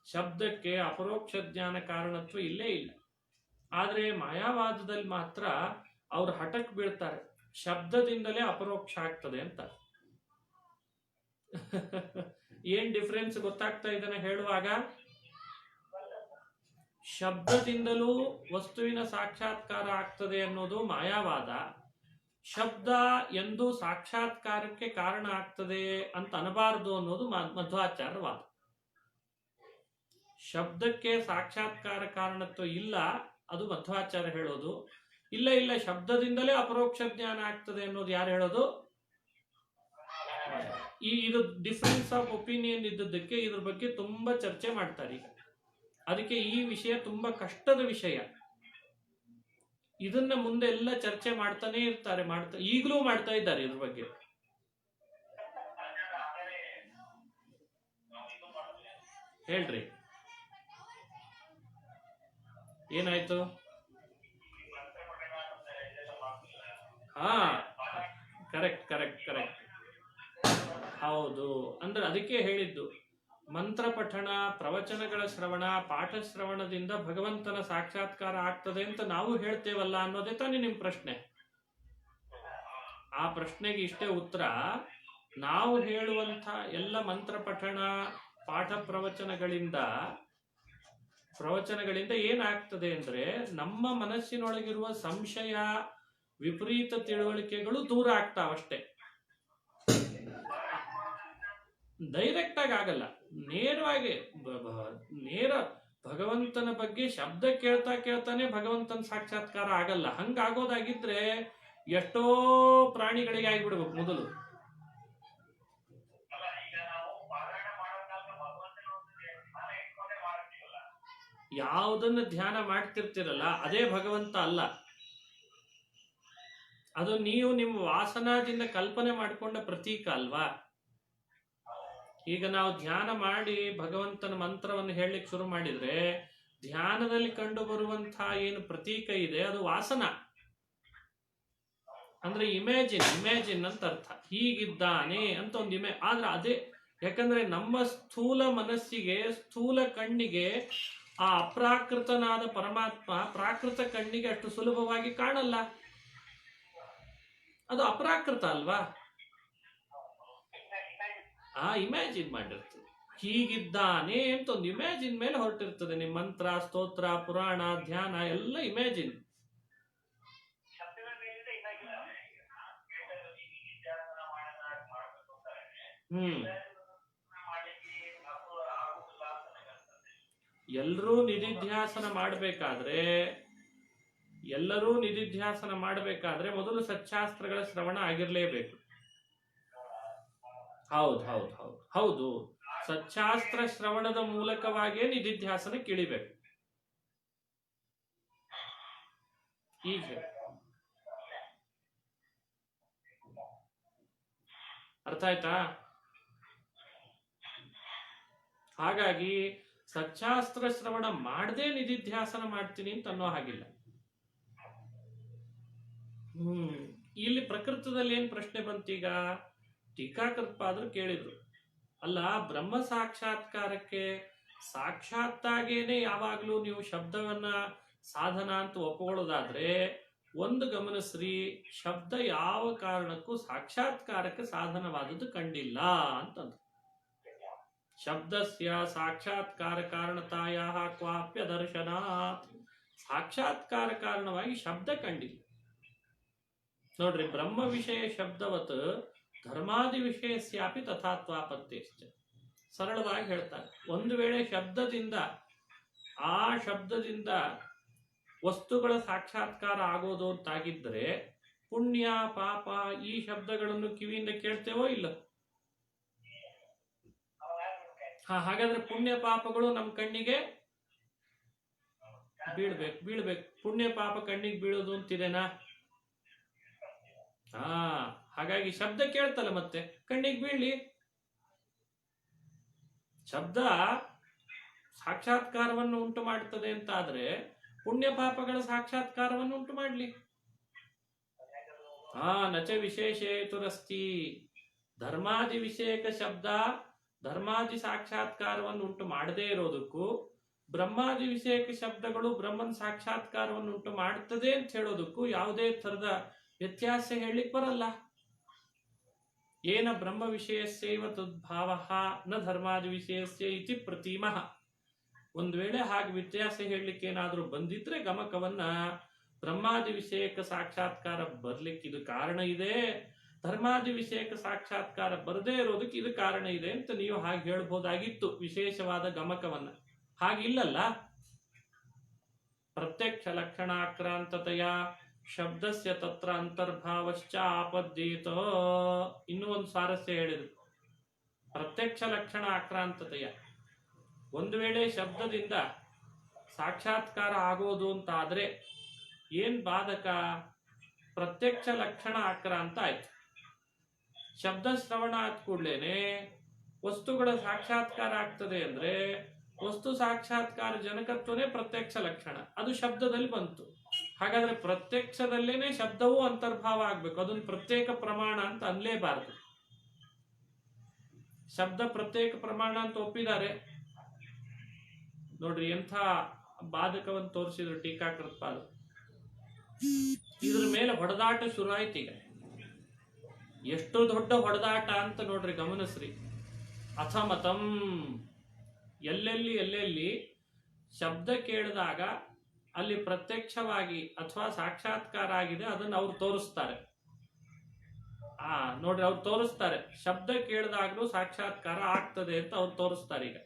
ಶಬ್ದಕ್ಕೆ ಅಪರೋಕ್ಷ ಜ್ಞಾನ ಕಾರಣತ್ವ ಇಲ್ಲೇ ಇಲ್ಲ. ಆದ್ರೆ ಮಾಯಾವಾದದಲ್ಲಿ ಮಾತ್ರ ಅವ್ರು ಹಠಕ್ ಬೀಳ್ತಾರೆ, ಶಬ್ದದಿಂದಲೇ ಅಪರೋಕ್ಷ ಆಗ್ತದೆ ಅಂತ. ಏನ್ ಡಿಫರೆನ್ಸ್ ಗೊತ್ತಾಗ್ತಾ ಇದನ್ನ ಹೇಳುವಾಗ? ಶಬ್ದದಿಂದಲೂ ವಸ್ತುವಿನ ಸಾಕ್ಷಾತ್ಕಾರ ಆಗ್ತದೆ ಅನ್ನೋದು ಮಾಯಾವಾದ. ಶಬ್ದ ಎಂದು ಸಾಕ್ಷಾತ್ಕಾರಕ್ಕೆ ಕಾರಣ ಆಗ್ತದೆ ಅಂತ ಅನ್ನಬಾರದು ಅನ್ನೋದು ಮಧ್ವಾಚಾರ್ಯವಾದ. ಶಬ್ದಕ್ಕೆ ಸಾಕ್ಷಾತ್ಕಾರ ಕಾರಣತ್ವ ಇಲ್ಲ, ಅದು ಮಧ್ವಾಚಾರ್ಯ ಹೇಳೋದು. ಇಲ್ಲ ಇಲ್ಲ, ಶಬ್ದದಿಂದಲೇ ಅಪರೋಕ್ಷ ಜ್ಞಾನ ಆಗ್ತದೆ ಅನ್ನೋದು ಯಾರು ಹೇಳೋದು? ಇದು ಡಿಫರೆನ್ಸ್ ಆಫ್ ಒಪಿನಿಯನ್ ಇದ್ದದ್ದಕ್ಕೆ ಇದ್ರ ಬಗ್ಗೆ ತುಂಬಾ ಚರ್ಚೆ ಮಾಡ್ತಾರೆ ಈಗ. ಅದಕ್ಕೆ ಈ ವಿಷಯ ತುಂಬಾ ಕಷ್ಟದ ವಿಷಯ. ಇದನ್ನ ಮುಂದೆ ಎಲ್ಲ ಚರ್ಚೆ ಮಾಡ್ತಾನೆ ಇರ್ತಾರೆ, ಈಗಲೂ ಮಾಡ್ತಾ ಇದ್ದಾರೆ ಇದ್ರ ಬಗ್ಗೆ. ಹೇಳ್ರಿ, ಏನಾಯ್ತು? ಹಾ, ಕರೆಕ್ಟ್ ಕರೆಕ್ಟ್ ಕರೆಕ್ಟ್, ಹೌದು. ಅಂದ್ರೆ ಅದಕ್ಕೆ ಹೇಳಿದ್ದು, ಮಂತ್ರ ಪಠಣ, ಪ್ರವಚನಗಳ ಶ್ರವಣ, ಪಾಠ ಶ್ರವಣದಿಂದ ಭಗವಂತನ ಸಾಕ್ಷಾತ್ಕಾರ ಆಗ್ತದೆ ಅಂತ ನಾವು ಹೇಳ್ತೇವಲ್ಲ ಅನ್ನೋದೇ ತಾನೇ ನಿಮ್ ಪ್ರಶ್ನೆ. ಆ ಪ್ರಶ್ನೆಗೆ ಇಷ್ಟೇ ಉತ್ತರ. ನಾವು ಹೇಳುವಂತ ಎಲ್ಲ ಮಂತ್ರ ಪಠಣ, ಪಾಠ ಪ್ರವಚನಗಳಿಂದ ಏನಾಗ್ತದೆ ಅಂದ್ರೆ ನಮ್ಮ ಮನಸ್ಸಿನೊಳಗಿರುವ ಸಂಶಯ, ವಿಪರೀತ ತಿಳುವಳಿಕೆಗಳು ದೂರ ಆಗ್ತಾವಷ್ಟೇ. ಡೈರೆಕ್ಟ್ ಆಗಿ ಆಗಲ್ಲ, ನೇರವಾಗಿ ನೇರ ಭಗವಂತನ ಬಗ್ಗೆ ಶಬ್ದ ಕೇಳ್ತಾ ಕೇಳ್ತಾನೆ ಭಗವಂತನ ಸಾಕ್ಷಾತ್ಕಾರ ಆಗಲ್ಲ. ಹಂಗಾಗೋದಾಗಿದ್ರೆ ಎಷ್ಟೋ ಪ್ರಾಣಿಗಳಿಗೆ ಆಗಿಬಿಡ್ಬೇಕು ಮೊದಲು. ಯಾವುದನ್ನು ಧ್ಯಾನ ಮಾಡ್ತಿರ್ತಿರಲ್ಲ ಅದೇ ಭಗವಂತ ಅಲ್ಲ. ಅದು ನೀವು ನಿಮ್ಮ ವಾಸನಾದಿಂದ ಕಲ್ಪನೆ ಮಾಡಿಕೊಂಡ ಪ್ರತೀಕ ಅಲ್ವಾ. ಈಗ ನಾವು ಧ್ಯಾನ ಮಾಡಿ ಭಗವಂತನ ಮಂತ್ರವನ್ನು ಹೇಳಲಿಕ್ಕೆ ಶುರು ಮಾಡಿದ್ರೆ ಧ್ಯಾನದಲ್ಲಿ ಕಂಡು ಬರುವಂತಹ ಏನು ಪ್ರತೀಕ ಇದೆ ಅದು ವಾಸನ, ಅಂದ್ರೆ ಇಮ್ಯಾಜಿನ್ ಅಂತ ಅರ್ಥ. ಹೀಗಿದ್ದಾನೆ ಅಂತ ಒಂದು ಆದ್ರೆ ಅದೇ, ಯಾಕಂದ್ರೆ ನಮ್ಮ ಸ್ಥೂಲ ಮನಸ್ಸಿಗೆ, ಸ್ಥೂಲ ಕಣ್ಣಿಗೆ ಆ ಅಪ್ರಾಕೃತನಾದ ಪರಮಾತ್ಮ ಪ್ರಾಕೃತ ಕಣ್ಣಿಗೆ ಅಷ್ಟು ಸುಲಭವಾಗಿ ಕಾಣಲ್ಲ. ಅದು ಅಪ್ರಾಕೃತ ಅಲ್ವಾ. ಇಮ್ಯಾಜಿನ್ ಮಾಡಿರ್ತದೆ. ಹೀಗಿದ್ದಾನೆ ಅಂತ ಒಂದು ಇಮ್ಯಾಜಿನ್ ಮೇಲೆ ಹೊರಟಿರ್ತದೆ. ನಿಮ್ಮ ಮಂತ್ರ, ಸ್ತೋತ್ರ, ಪುರಾಣ, ಧ್ಯಾನ ಎಲ್ಲ ಇಮ್ಯಾಜಿನ್. ಎಲ್ಲರೂ ನಿಧಿಧ್ಯಾಸನ ಮಾಡಬೇಕಾದ್ರೆ ಮೊದಲು ಸಚ್ಚಾಸ್ತ್ರಗಳ ಶ್ರವಣ ಆಗಿರ್ಲೇಬೇಕು. ಹೌದು. ಸಚ್ಚಾಸ್ತ್ರ ಶ್ರವಣದ ಮೂಲಕವಾಗಿಯೇ ನಿಧಿಧ್ಯಾಸನಕ್ಕೆ ಇಳಿಬೇಕು. ಈಗ ಅರ್ಥ ಆಯ್ತಾ? ಹಾಗಾಗಿ ಸಚ್ಚಾಸ್ತ್ರ ಶ್ರವಣ ಮಾಡದೆ ನಿಧಿಧ್ಯಾಸನ ಮಾಡ್ತೀನಿ ಅಂತ ಅನ್ನೋ ಹಾಗಿಲ್ಲ. ಇಲ್ಲಿ ಪ್ರಕೃತದಲ್ಲಿ ಏನ್ ಪ್ರಶ್ನೆ ಬಂತೀಗ? ಟೀಕಾಕೃತ್ಪಾದರು ಕೇಳಿದ್ರು, ಅಲ್ಲ ಬ್ರಹ್ಮ ಸಾಕ್ಷಾತ್ಕಾರಕ್ಕೆ ಸಾಕ್ಷಾತ್ತಾಗೇನೆ ಯಾವಾಗ್ಲೂ ನೀವು ಶಬ್ದವನ್ನ ಸಾಧನ ಅಂತ ಒಪ್ಕೊಳ್ಳೋದಾದ್ರೆ ಒಂದು ಗಮನಿಸ್ರಿ, ಶಬ್ದ ಯಾವ ಕಾರಣಕ್ಕೂ ಸಾಕ್ಷಾತ್ಕಾರಕ್ಕೆ ಸಾಧನವಾದದ್ದು ಕಂಡಿಲ್ಲ ಅಂತಂದ್ರು. ಶಬ್ದಸ್ಯ ಸಾಕ್ಷಾತ್ಕಾರ ಕಾರಣತಾಯ ಕ್ವಾಪ್ಯ ದರ್ಶನಾತ್, ಸಾಕ್ಷಾತ್ಕಾರ ಕಾರಣವಾಗಿ ಶಬ್ದ ಕಂಡಿಲ್ಲ. ನೋಡ್ರಿ, ಬ್ರಹ್ಮ ವಿಷಯ ಶಬ್ದವತ್ ಧರ್ಮಾದಿ ವಿಷಯಸ್ಯಾಪಿ ತಥಾತ್ವಾಪತ್ತೇಶ್ಚ. ಸರಳವಾಗಿ ಹೇಳ್ತಾರೆ, ಒಂದು ವೇಳೆ ಶಬ್ದದಿಂದ ವಸ್ತುಗಳ ಸಾಕ್ಷಾತ್ಕಾರ ಆಗೋದು ಅಂತಾಗಿದ್ರೆ ಪುಣ್ಯ ಪಾಪ ಈ ಶಬ್ದಗಳನ್ನು ಕಿವಿಯಿಂದ ಕೇಳ್ತೇವೋ ಇಲ್ಲ? ಹಾಗಾದ್ರೆ ಪುಣ್ಯ ಪಾಪಗಳು ನಮ್ಮ ಕಣ್ಣಿಗೆ ಬೀಳ್ಬೇಕು. ಪುಣ್ಯ ಪಾಪ ಕಣ್ಣಿಗೆ ಬೀಳೋದು ಅಂತಿದೇನಾ? ಹಾಗಾಗಿ ಶಬ್ದ ಕೇಳ್ತಲ್ಲ, ಮತ್ತೆ ಕಣ್ಣಿಗೆ ಬೀಳಿ. ಶಬ್ದ ಸಾಕ್ಷಾತ್ಕಾರವನ್ನು ಉಂಟು ಮಾಡುತ್ತದೆ ಅಂತ ಆದ್ರೆ ಪುಣ್ಯ ಪಾಪಗಳ ಸಾಕ್ಷಾತ್ಕಾರವನ್ನು ಉಂಟು ಮಾಡ್ಲಿ. ನಚ ವಿಶೇಷೇತುರಸ್ತಿ. ಧರ್ಮಾದಿ ವಿಷಯಕ ಶಬ್ದ ಧರ್ಮಾದಿ ಸಾಕ್ಷಾತ್ಕಾರವನ್ನು ಉಂಟು ಮಾಡದೇ ಇರೋದಕ್ಕೂ ಬ್ರಹ್ಮಾದಿ ವಿಷಯಕ ಶಬ್ದಗಳು ಬ್ರಹ್ಮನ್ ಸಾಕ್ಷಾತ್ಕಾರವನ್ನು ಉಂಟು ಮಾಡ್ತದೆ ಅಂತ ಹೇಳೋದಕ್ಕೂ ಯಾವುದೇ ತರದ ವ್ಯತ್ಯಾಸ ಹೇಳಲಿಕ್ಕೆ ಬರಲ್ಲ. ಏನ ಬ್ರಹ್ಮ ವಿಷಯಸ್ಯೈವ ತದ್ಭಾವ ನ ಧರ್ಮಾದಿ ವಿಷಯಸ್ಯ ಇತಿ ಪ್ರತೀಮಃ. ಒಂದು ವೇಳೆ ಹಾಗೆ ವ್ಯತ್ಯಾಸ ಹೇಳಲಿಕ್ಕೆ ಏನಾದರೂ ಬಂದಿದ್ರೆ ಗಮಕವನ್ನ ಬ್ರಹ್ಮಾದಿ ವಿಷಯಕ ಸಾಕ್ಷಾತ್ಕಾರ ಬರ್ಲಿಕ್ಕೆ ಇದು ಕಾರಣ ಇದೆ, ಧರ್ಮಾದಿ ವಿಷಯಕ ಸಾಕ್ಷಾತ್ಕಾರ ಬರದೇ ಇರೋದಕ್ಕೆ ಇದು ಕಾರಣ ಇದೆ ಅಂತ ನೀವು ಹಾಗೆ ಹೇಳ್ಬೋದಾಗಿತ್ತು ವಿಶೇಷವಾದ ಗಮಕವನ್ನ. ಹಾಗಿಲ್ಲಲ್ಲ. ಪ್ರತ್ಯಕ್ಷ ಲಕ್ಷಣಾಕ್ರಾಂತತೆಯ ಶಬ್ದಸ್ಯ ತತ್ರ ಅಂತರ್ಭಾವಶ್ಚ ಆಪದ್ಯೇತ. ಇನ್ನೂ ಒಂದು ಸ್ವಾರಸ್ಯ ಹೇಳಿದ್ರು, ಪ್ರತ್ಯಕ್ಷ ಲಕ್ಷಣ ಆಕ್ರಾಂತತೆಯ. ಒಂದು ವೇಳೆ ಶಬ್ದದಿಂದ ಸಾಕ್ಷಾತ್ಕಾರ ಆಗೋದು ಅಂತ ಆದ್ರೆ ಏನ್ ಬಾಧಕ? ಪ್ರತ್ಯಕ್ಷ ಲಕ್ಷಣ ಆಕ್ರಾಂತ ಆಯ್ತು. ಶಬ್ದ ಶ್ರವಣ ಆದ ಕೂಡ್ಲೇನೆ ವಸ್ತುಗಳ ಸಾಕ್ಷಾತ್ಕಾರ ಆಗ್ತದೆ ಅಂದ್ರೆ ವಸ್ತು ಸಾಕ್ಷಾತ್ಕಾರ ಜನಕತ್ವನೇ ಪ್ರತ್ಯಕ್ಷ ಲಕ್ಷಣ, ಅದು ಶಬ್ದದಲ್ಲಿ ಬಂತು. ಹಾಗಾದ್ರೆ ಪ್ರತ್ಯಕ್ಷದಲ್ಲೇನೆ ಶಬ್ದವೂ ಅಂತರ್ಭಾವ ಆಗ್ಬೇಕು, ಅದೊಂದು ಪ್ರತ್ಯೇಕ ಪ್ರಮಾಣ ಅಂತ ಅನ್ಲೇಬಾರದು. ಶಬ್ದ ಪ್ರತ್ಯೇಕ ಪ್ರಮಾಣ ಅಂತ ಒಪ್ಪಿದ್ದಾರೆ ನೋಡ್ರಿ, ಎಂಥ ಬಾಧಕವನ್ನು ತೋರಿಸಿದ್ರು ಟೀಕಾಕೃತ್ಪಾದ. ಇದ್ರ ಮೇಲೆ ಹೊಡೆದಾಟ ಶುರು ಆಯ್ತು. ಈಗ ಎಷ್ಟು ದೊಡ್ಡ ಹೊಡೆದಾಟ ಅಂತ ನೋಡ್ರಿ, ಗಮನಿಸ್ರಿ. ಅಥಮತಂ, ಎಲ್ಲೆಲ್ಲಿ ಶಬ್ದ ಕೇಳಿದಾಗ ಅಲ್ಲಿ ಪ್ರತ್ಯಕ್ಷವಾಗಿ ಅಥವಾ ಸಾಕ್ಷಾತ್ಕಾರ ಆಗಿದೆ ಅದನ್ನು ಅವ್ರು ತೋರಿಸ್ತಾರೆ. ನೋಡ್ರಿ, ಅವ್ರು ತೋರಿಸ್ತಾರೆ, ಶಬ್ದ ಕೇಳಿದಾಗ್ಲೂ ಸಾಕ್ಷಾತ್ಕಾರ ಆಗ್ತದೆ ಅಂತ ಅವ್ರು ತೋರಿಸ್ತಾರೆ. ಈಗ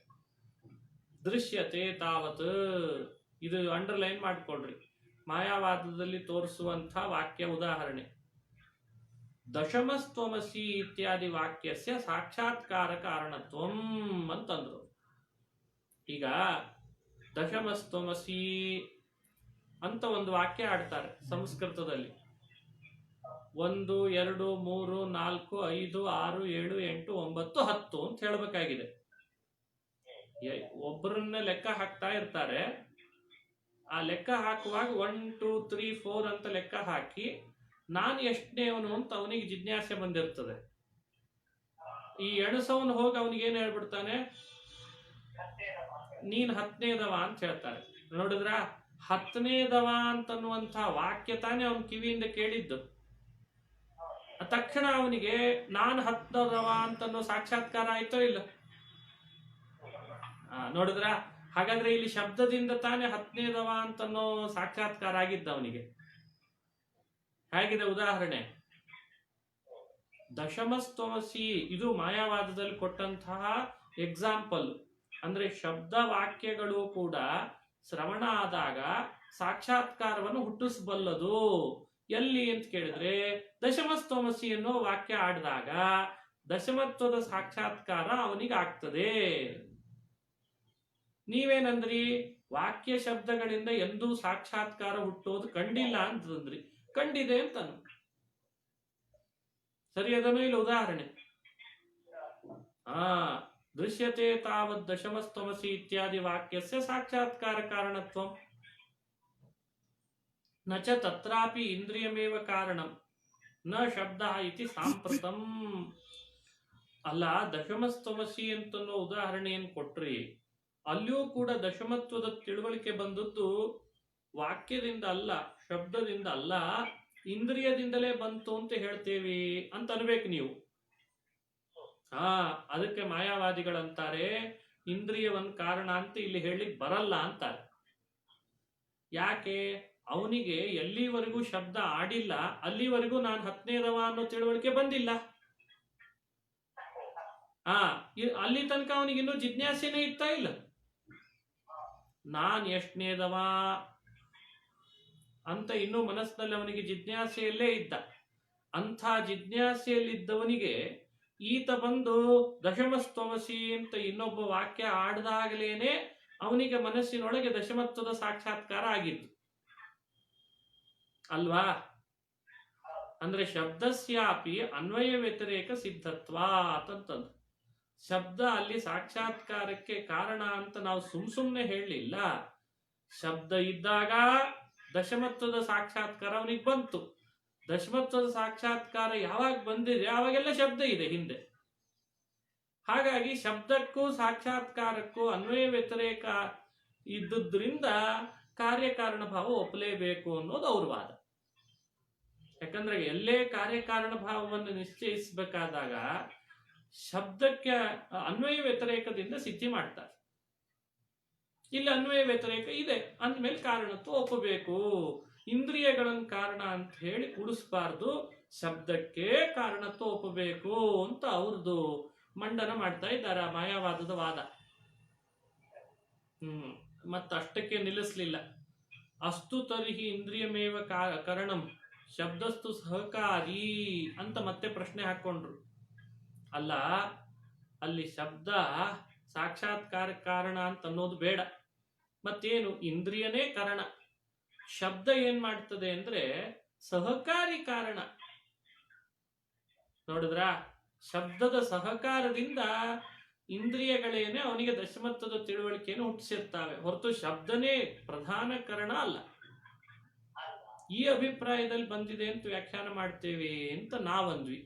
ದೃಶ್ಯತೆ ತಾವತ್, ಇದು ಅಂಡರ್ಲೈನ್ ಮಾಡ್ಕೊಳ್ರಿ. ಮಾಯಾವಾದದಲ್ಲಿ ತೋರಿಸುವಂಥ ವಾಕ್ಯ ಉದಾಹರಣೆ, ದಶಮಸ್ತ್ವಮಸಿ ಇತ್ಯಾದಿ ವಾಕ್ಯಸ್ಯ ಸಾಕ್ಷಾತ್ಕಾರ ಕಾರಣತ್ವಂ ಅಂತಂದ್ರು. ಈಗ ದಶಮಸ್ತ್ವಮಸಿ ಅಂತ ಒಂದು ವಾಕ್ಯ ಆಡ್ತಾರೆ ಸಂಸ್ಕೃತದಲ್ಲಿ. 1 2 3 4 5 6 7 8 9 10 ಅಂತ ಹೇಳಬೇಕಾಗಿದೆ. ಒಬ್ಬರನ್ನ ಲೆಕ್ಕ ಹಾಕ್ತಾ ಇರ್ತಾರೆ. ಆ ಲೆಕ್ಕ ಹಾಕುವಾಗ 1 2 3 4 ಅಂತ ಲೆಕ್ಕ ಹಾಕಿ ನಾನು ಎಷ್ಟನೇವನು ಅಂತ ಅವನಿಗೆ ಜಿಜ್ಞಾಸೆ ಬಂದಿರ್ತದೆ. ಈ ಎಣಸವನು ಹೋಗಿ ಅವನಿಗೆ ಏನ್ ಹೇಳ್ಬಿಡ್ತಾನೆ, ನೀನ್ 10ನೇದವ ಅಂತ ಹೇಳ್ತಾರೆ. ನೋಡಿದ್ರ, 10ನೇದವ ಅಂತನ್ನುವಂಥ ವಾಕ್ಯ ತಾನೇ ಅವನ ಕಿವಿಯಿಂದ ಕೇಳಿದ್ದು. ತಕ್ಷಣ ಅವನಿಗೆ ನಾನು 10ದವ ಅಂತನ್ನೋ ಸಾಕ್ಷಾತ್ಕಾರ ಆಯ್ತೋ ಇಲ್ಲ? ನೋಡಿದ್ರ, ಹಾಗಾದ್ರೆ ಇಲ್ಲಿ ಶಬ್ದದಿಂದ ತಾನೇ 10ನೇದವ ಅಂತನ್ನೋ ಸಾಕ್ಷಾತ್ಕಾರ ಆಗಿದ್ದ ಅವನಿಗೆ. ಹೇಗಿದೆ ಉದಾಹರಣೆ? ದಶಮಸ್ತಮಸಿ, ಇದು ಮಾಯಾವಾದದಲ್ಲಿ ಕೊಟ್ಟಂತಹ ಎಕ್ಸಾಂಪಲ್. ಅಂದ್ರೆ ಶಬ್ದ ವಾಕ್ಯಗಳು ಕೂಡ ಶ್ರವಣ ಆದಾಗ ಸಾಕ್ಷಾತ್ಕಾರವನ್ನು ಹುಟ್ಟಿಸಬಲ್ಲದು. ಎಲ್ಲಿ ಅಂತ ಕೇಳಿದ್ರೆ, ದಶಮಸ್ತಮಸಿ ಅನ್ನೋ ವಾಕ್ಯ ಆಡಿದಾಗ ದಶಮತ್ವದ ಸಾಕ್ಷಾತ್ಕಾರ ಅವನಿಗೆ ಆಗ್ತದೆ. ನೀವೇನಂದ್ರಿ, ವಾಕ್ಯ ಶಬ್ದಗಳಿಂದ ಎಂದೂ ಸಾಕ್ಷಾತ್ಕಾರ ಹುಟ್ಟೋದು ಕಂಡಿಲ್ಲ ಅಂತಂದ್ರಿ. ಕಂಡಿದೆ ಅಂತ ಸರಿ, ಅದನ್ನು ಇಲ್ಲ ಉದಾಹರಣೆ. ದೃಶ್ಯತೆ ತಾವದ್ ದಶಮಸ್ತಮಸಿ ಇತ್ಯಾದಿ ವಾಕ್ಯಸ್ಯ ಸಾಕ್ಷಾತ್ಕಾರ ಕಾರಣತ್ವಂ ನ ಚ ತತ್ರಾಪಿ ಇಂದ್ರಿಯಮೇವ ಕಾರಣಂ ನ ಶಬ್ದ ಇತಿ ಸಾಂಪ್ರತಂ. ಅಲ್ಲ, ದಶಮಸ್ತಮಸಿ ಅಂತನ್ನೋ ಉದಾಹರಣೆಯನ್ನು ಕೊಟ್ರಿ, ಅಲ್ಲಿಯೂ ಕೂಡ ದಶಮತ್ವದ ತಿಳುವಳಿಕೆ ಬಂದದ್ದು ವಾಕ್ಯದಿಂದ ಅಲ್ಲ, ಶಬ್ದದಿಂದ ಅಲ್ಲ, ಇಂದ್ರಿಯದಿಂದಲೇ ಬಂತು ಅಂತ ಹೇಳ್ತೇವೆ ಅಂತ ಅನ್ಬೇಕು ನೀವು. ಅದಕ್ಕೆ ಮಾಯಾವಾದಿಗಳಂತಾರೆ ಇಂದ್ರಿಯವನ್ ಕಾರಣ ಅಂತ ಇಲ್ಲಿ ಹೇಳಿಕ್ ಬರಲ್ಲ ಅಂತಾರೆ. ಯಾಕೆ? ಅವನಿಗೆ ಎಲ್ಲಿವರೆಗೂ ಶಬ್ದ ಆಡಿಲ್ಲ ಅಲ್ಲಿವರೆಗೂ ನಾನು 10ನೇದವ ಅನ್ನೋ ತಿಳುವಳಿಕೆ ಬಂದಿಲ್ಲ. ಅಲ್ಲಿ ತನಕ ಅವನಿಗೆ ಇನ್ನೂ ಜಿಜ್ಞಾಸೆನೇ ಇರ್ತಾ ಇಲ್ಲ. ನಾನ್ ಎಷ್ಟನೇದವ ಅಂತ ಇನ್ನೂ ಮನಸ್ಸಿನಲ್ಲಿ ಅವನಿಗೆ ಜಿಜ್ಞಾಸೆಯಲ್ಲೇ ಇದ್ದ. ಅಂಥ ಜಿಜ್ಞಾಸೆಯಲ್ಲಿದ್ದವನಿಗೆ ಈತ ಬಂದು ದಶಮಸ್ತಮಸಿ ಅಂತ ಇನ್ನೊಬ್ಬ ವಾಕ್ಯ ಆಡ್ದಾಗಲೇನೆ ಅವನಿಗೆ ಮನಸ್ಸಿನೊಳಗೆ ದಶಮತ್ವದ ಸಾಕ್ಷಾತ್ಕಾರ ಆಗಿತ್ತು ಅಲ್ವಾ? ಅಂದ್ರೆ ಶಬ್ದಸ್ಯಾಪಿ ಅನ್ವಯ ವ್ಯತಿರೇಕ ಸಿದ್ಧತ್ವ ಅಂತಂತಂದು. ಶಬ್ದ ಅಲ್ಲಿ ಸಾಕ್ಷಾತ್ಕಾರಕ್ಕೆ ಕಾರಣ ಅಂತ ನಾವು ಸುಮ್ನೆ ಹೇಳಲಿಲ್ಲ. ಶಬ್ದ ಇದ್ದಾಗ ದಶಮತ್ವದ ಸಾಕ್ಷಾತ್ಕಾರ ಅವನಿಗೆ ಬಂತು. ದಶಮತ್ವದ ಸಾಕ್ಷಾತ್ಕಾರ ಯಾವಾಗ ಬಂದಿದೆ ಅವಾಗೆಲ್ಲ ಶಬ್ದ ಇದೆ ಹಿಂದೆ. ಹಾಗಾಗಿ ಶಬ್ದಕ್ಕೂ ಸಾಕ್ಷಾತ್ಕಾರಕ್ಕೂ ಅನ್ವಯ ವ್ಯತಿರೇಕ ಇದ್ದುದ್ರಿಂದ ಕಾರ್ಯಕಾರಣ ಭಾವ ಒಪ್ಪಲೇಬೇಕು ಅನ್ನೋದು ಅವ್ರ ವಾದ. ಯಾಕಂದ್ರೆ ಎಲ್ಲೇ ಕಾರ್ಯಕಾರಣ ಭಾವವನ್ನು ನಿಶ್ಚಯಿಸಬೇಕಾದಾಗ ಶಬ್ದಕ್ಕೆ ಅನ್ವಯ ವ್ಯತಿರೇಕದಿಂದ ಸಿದ್ಧಿ ಮಾಡ್ತಾರೆ. ಇಲ್ಲಿ ಅನ್ವಯ ವ್ಯತಿರೇಕ ಇದೆ ಅಂದ್ಮೇಲೆ ಕಾರಣತ್ವ ಒಪ್ಪಬೇಕು. ಇಂದ್ರಿಯಗಳನ್ನು ಕಾರಣ ಅಂತ ಹೇಳಿ ಕೂಡಿಸಬಾರ್ದು, ಶಬ್ದಕ್ಕೆ ಕಾರಣತ್ವ ಒಪ್ಪಬೇಕು ಅಂತ ಅವ್ರದ್ದು ಮಂಡನ ಮಾಡ್ತಾ ಇದ್ದಾರೆ ಮಾಯಾವಾದದ ವಾದ. ಮತ್ತಷ್ಟಕ್ಕೆ ನಿಲ್ಲಿಸ್ಲಿಲ್ಲ. ಅಸ್ತು ತರ್ಹಿ ಇಂದ್ರಿಯಮೇವ ಕರಣಂ ಶಬ್ದಸ್ತು ಸಹಕಾರಿ ಅಂತ ಮತ್ತೆ ಪ್ರಶ್ನೆ ಹಾಕೊಂಡ್ರು. ಅಲ್ಲ, ಅಲ್ಲಿ ಶಬ್ದ ಸಾಕ್ಷಾತ್ಕಾರ ಕಾರಣ ಅಂತ ಅನ್ನೋದು ಬೇಡ, ಮತ್ತೇನು ಇಂದ್ರಿಯನೇ ಕಾರಣ. ಶಬ್ದ ಏನ್ ಮಾಡ್ತದೆ ಅಂದ್ರೆ ಸಹಕಾರಿ ಕಾರಣ. ನೋಡಿದ್ರ, ಶಬ್ದದ ಸಹಕಾರದಿಂದ ಇಂದ್ರಿಯಗಳೇನೆ ಅವನಿಗೆ ದಶಮತ್ವದ ತಿಳುವಳಿಕೆಯನ್ನು ಹುಟ್ಟಿಸಿರ್ತಾವೆ, ಹೊರತು ಶಬ್ದನೇ ಪ್ರಧಾನ ಕಾರಣ ಅಲ್ಲ. ಈ ಅಭಿಪ್ರಾಯದಲ್ಲಿ ಬಂದಿದೆ ಅಂತ ವ್ಯಾಖ್ಯಾನ ಮಾಡ್ತೇವೆ ಅಂತ ನಾವಂದ್ವಿ.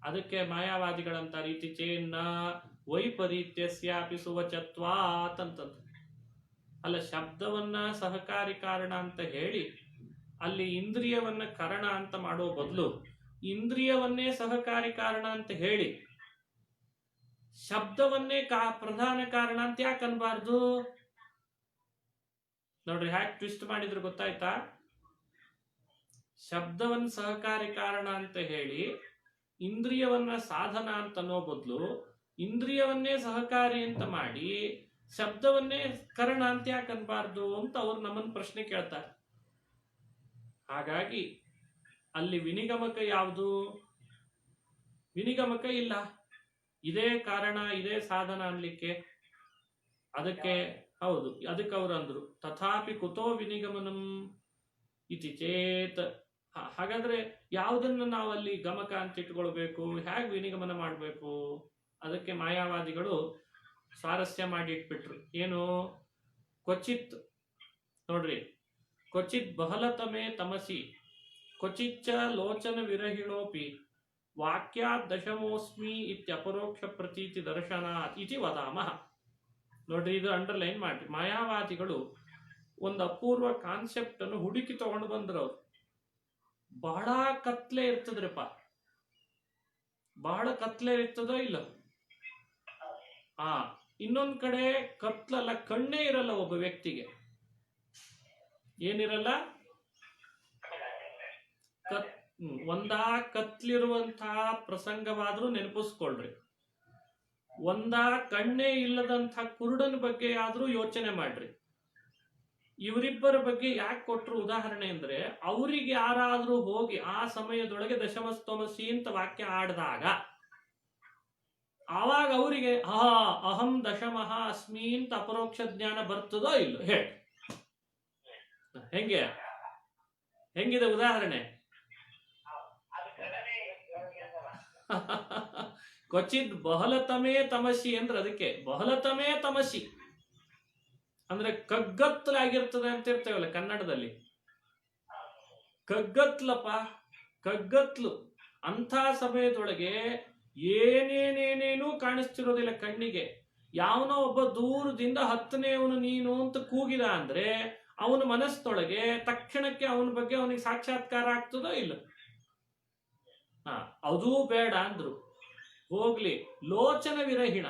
ಅದಕ್ಕೆ ಮಾಯಾವಾದಿಗಳಂತ ರೀತಿ ಚೇನ್ನ ವೈಪರೀತ್ಯಸ್ಯಾಪಿ ಸುವಚತ್ವಾತ್ ಅಂತಂದ್ರು. ಅಲ್ಲ, ಶಬ್ದವನ್ನ ಸಹಕಾರಿ ಕಾರಣ ಅಂತ ಹೇಳಿ ಅಲ್ಲಿ ಇಂದ್ರಿಯವನ್ನ ಕಾರಣ ಅಂತ ಮಾಡೋ ಬದಲು ಇಂದ್ರಿಯವನ್ನೇ ಸಹಕಾರಿ ಕಾರಣ ಅಂತ ಹೇಳಿ ಶಬ್ದವನ್ನೇ ಪ್ರಧಾನ ಕಾರಣ ಅಂತ ಯಾಕೆ ಅನ್ಬಾರ್ದು? ನೋಡ್ರಿ ಹ್ಯಾಕ್ ಟ್ವಿಸ್ಟ್ ಮಾಡಿದ್ರು ಗೊತ್ತಾಯ್ತಾ? ಶಬ್ದವನ್ನ ಸಹಕಾರಿ ಕಾರಣ ಅಂತ ಹೇಳಿ ಇಂದ್ರಿಯವನ್ನ ಸಾಧನ ಅಂತ ಅನ್ನೋ ಬದಲು ಇಂದ್ರಿಯವನ್ನೇ ಸಹಕಾರಿ ಅಂತ ಮಾಡಿ ಶಬ್ದವನ್ನೇ ಕಾರಣ ಅಂತ ಯಾಕೆ ಅನ್ಬಾರ್ದು ಅಂತ ಅವ್ರು ನಮ್ಮನ್ನ ಪ್ರಶ್ನೆ ಕೇಳ್ತಾರೆ. ಹಾಗಾಗಿ ಅಲ್ಲಿ ವಿನಿಗಮಕ ಯಾವುದು? ವಿನಿಗಮಕ ಇಲ್ಲ. ಇದೇ ಕಾರಣ ಇದೇ ಸಾಧನ ಅನ್ಲಿಕ್ಕೆ. ಅದಕ್ಕೆ ಹೌದು, ಅದಕ್ಕೆ ಅವ್ರು ಅಂದ್ರು ತಥಾಪಿ ಕುತೋ ವಿನಿಗಮನಂ ಇತಿ ಚೇತ್. ಹಾಗಾದ್ರೆ ಯಾವುದನ್ನ ನಾವಲ್ಲಿ ಗಮಕ ಅಂತ ಇಟ್ಕೊಳ್ಬೇಕು, ಹೇಗೆ ವಿನಿಗಮನ ಮಾಡಬೇಕು? ಅದಕ್ಕೆ ಮಾಯಾವಾದಿಗಳು ಸ್ವಾರಸ್ಯ ಮಾಡಿ ಇಟ್ಬಿಟ್ರು. ಏನು? ಕ್ವಚಿತ್ ನೋಡ್ರಿ, ಕ್ವಚಿತ್ ಬಹಲತಮೇ ತಮಸಿ ಕ್ವಚಿಚ್ಚ ಲೋಚನ ವಿರಹಿಣೋಪಿ ವಾಕ್ಯಾತ್ ದಶಮೋಸ್ಮಿ ಇತ್ಯಪರೋಕ್ಷ ಪ್ರತೀತಿ ದರ್ಶನಾತ್ ಇತಿ ವದಾಮಃ. ನೋಡ್ರಿ, ಇದು ಅಂಡರ್ಲೈನ್ ಮಾಡಿ. ಮಾಯಾವಾದಿಗಳು ಒಂದು ಅಪೂರ್ವ ಕಾನ್ಸೆಪ್ಟ್ ಅನ್ನು ಹುಡುಕಿ ತಗೊಂಡು ಬಂದ್ರು. ಅವ್ರು ಬಹಳ ಕತ್ಲೆ ಇರ್ತದ್ರಪ್ಪ, ಬಹಳ ಕತ್ಲೆ ಇರ್ತದೋ ಇಲ್ಲ. ಇನ್ನೊಂದ್ ಕಡೆ ಕತ್ಲಲ್ಲ, ಕಣ್ಣೇ ಇರಲ್ಲ ಒಬ್ಬ ವ್ಯಕ್ತಿಗೆ. ಏನಿರಲ್ಲ? ಒಂದಾ ಕತ್ಲಿರುವಂತಹ ಪ್ರಸಂಗವಾದ್ರೂ ನೆನಪಿಸ್ಕೊಳ್ರಿ, ಒಂದಾ ಕಣ್ಣೇ ಇಲ್ಲದಂಥ ಕುರುಡನ ಬಗ್ಗೆ ಆದ್ರೂ ಯೋಚನೆ ಮಾಡ್ರಿ. ಇವರಿಬ್ಬರ ಬಗ್ಗೆ ಯಾಕೆ ಕೊಟ್ರು ಉದಾಹರಣೆ ಅಂದ್ರೆ, ಅವರಿಗೆ ಯಾರಾದ್ರೂ ಹೋಗಿ ಆ ಸಮಯದೊಳಗೆ ದಶಮಸ್ತಮಸಿ ಅಂತ ವಾಕ್ಯ ಆಡಿದಾಗ ಆವಾಗ ಅವರಿಗೆ ಅಹಂ ದಶಮಃ ಅಸ್ಮಿ ಅಂತ ಅಪರೋಕ್ಷ ಜ್ಞಾನ ಬರ್ತದೋ ಇಲ್ಲೋ ಹೇಳಿ. ಹೆಂಗಿದೆ ಉದಾಹರಣೆ? ಕ್ವಚಿತ್ ಬಹಲತಮೇ ತಮಸಿ ಅಂದ್ರೆ ಅದಕ್ಕೆ ಬಹಲತಮೇ ತಮಸಿ ಅಂದ್ರೆ ಕಗ್ಗತ್ತಲಾಗಿರ್ತದೆ ಅಂತ ಇರ್ತೇವಲ್ಲ ಕನ್ನಡದಲ್ಲಿ. ಕಗ್ಗತ್ಲಪ್ಪ, ಕಗ್ಗತ್ಲು. ಅಂಥ ಸಮಯದೊಳಗೆ ಏನೇನೇನೇನೂ ಕಾಣಿಸ್ತಿರೋದಿಲ್ಲ ಕಣ್ಣಿಗೆ. ಯಾವನೋ ಒಬ್ಬ ದೂರದಿಂದ ಹತ್ತನೇವನು ನೀನು ಅಂತ ಕೂಗಿದ ಅಂದ್ರೆ ಅವನ ಮನಸ್ಸೊಳಗೆ ತಕ್ಷಣಕ್ಕೆ ಅವನ ಬಗ್ಗೆ ಅವನಿಗೆ ಸಾಕ್ಷಾತ್ಕಾರ ಆಗ್ತದೋ ಇಲ್ಲ? ಅದೂ ಬೇಡ ಅಂದ್ರು. ಹೋಗ್ಲಿ, ಲೋಚನ ವಿರಹಿಣ.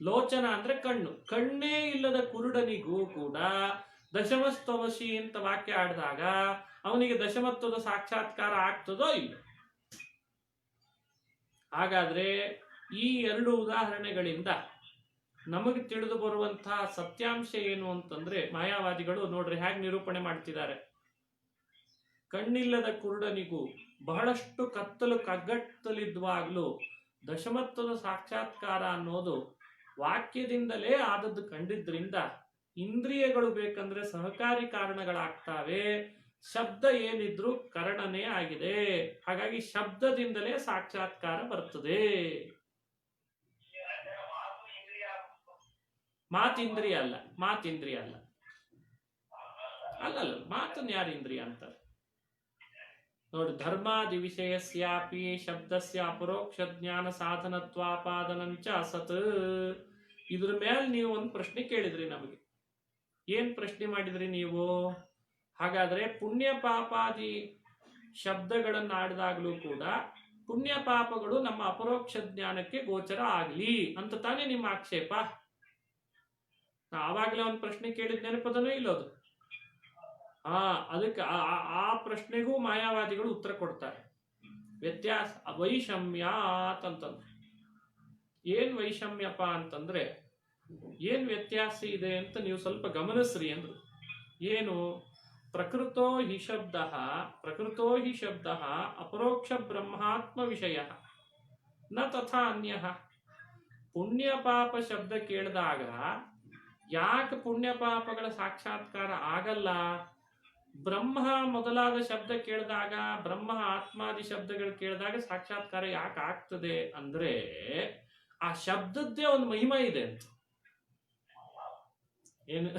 ಲೋಚನ ಅಂದ್ರೆ ಕಣ್ಣು. ಕಣ್ಣೇ ಇಲ್ಲದ ಕುರುಡನಿಗೂ ಕೂಡ ದಶಮಸ್ತಮಸಿ ಅಂತ ವಾಕ್ಯ ಆಡಿದಾಗ ಅವನಿಗೆ ದಶಮತ್ವದ ಸಾಕ್ಷಾತ್ಕಾರ ಆಗ್ತದೋ ಇಲ್ಲ? ಹಾಗಾದ್ರೆ ಈ ಎರಡು ಉದಾಹರಣೆಗಳಿಂದ ನಮಗೆ ತಿಳಿದು ಬರುವಂತಹ ಸತ್ಯಾಂಶ ಏನು ಅಂತಂದ್ರೆ, ಮಾಯಾವಾದಿಗಳು ನೋಡ್ರಿ ಹೇಗೆ ನಿರೂಪಣೆ ಮಾಡ್ತಿದ್ದಾರೆ. ಕಣ್ಣಿಲ್ಲದ ಕುರುಡನಿಗೂ ಬಹಳಷ್ಟು ಕತ್ತಲು ಕಗ್ಗತ್ತಲಿದ್ವಾಗ್ಲೂ ದಶಮತ್ವದ ಸಾಕ್ಷಾತ್ಕಾರ ಅನ್ನೋದು ವಾಕ್ಯದಿಂದಲೇ ಆದದ್ದು ಕಂಡಿದ್ರಿಂದ ಇಂದ್ರಿಯಗಳು ಬೇಕಂದ್ರೆ ಸಹಕಾರಿ ಕಾರಣಗಳಾಗ್ತಾವೆ. ಶಬ್ದ ಏನಿದ್ರು ಕಾರಣನೇ ಆಗಿದೆ. ಹಾಗಾಗಿ ಶಬ್ದದಿಂದಲೇ ಸಾಕ್ಷಾತ್ಕಾರ ಬರ್ತದೆ. ಮಾತಿಂದ್ರಿಯ ಅಲ್ಲ, ಮಾತಿಂದ್ರಿಯ ಅಲ್ಲ. ಅಲ್ಲಲ್ಲ, ಮಾತನ್ನ ಯಾರು ಇಂದ್ರಿಯ ಅಂತಾರೆ? ನೋಡಿ, ಧರ್ಮಾದಿ ವಿಷಯಸ್ಯಾಪಿ ಶಬ್ದಸ್ಯ ಅಪರೋಕ್ಷ ಜ್ಞಾನ ಸಾಧನತ್ವಾಪಾದನಂಚ ಅಸತ್. ಇದ್ರ ಮೇಲೆ ನೀವು ಒಂದು ಪ್ರಶ್ನೆ ಕೇಳಿದ್ರಿ ನಮಗೆ. ಏನ್ ಪ್ರಶ್ನೆ ಮಾಡಿದ್ರಿ ನೀವು? ಹಾಗಾದ್ರೆ ಪುಣ್ಯ ಪಾಪಾದಿ ಶಬ್ದಗಳನ್ನು ಆಡಿದಾಗಲೂ ಕೂಡ ಪುಣ್ಯ ಪಾಪಗಳು ನಮ್ಮ ಅಪರೋಕ್ಷ ಜ್ಞಾನಕ್ಕೆ ಗೋಚರ ಆಗ್ಲಿ ಅಂತ ತಾನೇ ನಿಮ್ಮ ಆಕ್ಷೇಪ. ಆವಾಗಲೇ ಒಂದು ಪ್ರಶ್ನೆ ಕೇಳಿದ ನೆನಪದನೋ ಇಲ್ಲೋದು? ಅದಕ್ಕೆ ಆ ಪ್ರಶ್ನೆಗೂ ಮಾಯಾವಾದಿಗಳು ಉತ್ತರ ಕೊಡ್ತಾರೆ. ವ್ಯತ್ಯಾಸ ವೈಷಮ್ಯಾತ್ ಅಂತಂದ್ರೆ ಏನ್ ವೈಷಮ್ಯಪ ಅಂತಂದ್ರೆ, ಏನ್ ವ್ಯತ್ಯಾಸ ಇದೆ ಅಂತ ನೀವು ಸ್ವಲ್ಪ ಗಮನಿಸ್ರಿ ಅಂದ್ರು. ಏನು? ಪ್ರಕೃತೋ ಹಿ ಶಬ್ದ ಅಪರೋಕ್ಷ ಬ್ರಹ್ಮಾತ್ಮ ವಿಷಯ ನ ತಥಾ ಅನ್ಯ. ಪುಣ್ಯ ಪಾಪ ಶಬ್ದ ಕೇಳಿದಾಗ ಯಾಕೆ ಪುಣ್ಯ ಪಾಪಗಳ ಸಾಕ್ಷಾತ್ಕಾರ ಆಗಲ್ಲ? ಬ್ರಹ್ಮ ಮೊದಲಾದ ಶಬ್ದ ಕೇಳಿದಾಗ, ಬ್ರಹ್ಮ ಆತ್ಮಾದಿ ಶಬ್ದಗಳು ಕೇಳಿದಾಗ ಸಾಕ್ಷಾತ್ಕಾರ ಯಾಕೆ ಆಗ್ತದೆ ಅಂದ್ರೆ ಆ ಶಬ್ದದ್ದೇ ಒಂದು ಮಹಿಮಾ ಇದೆ ಅಂತ. ಏನು?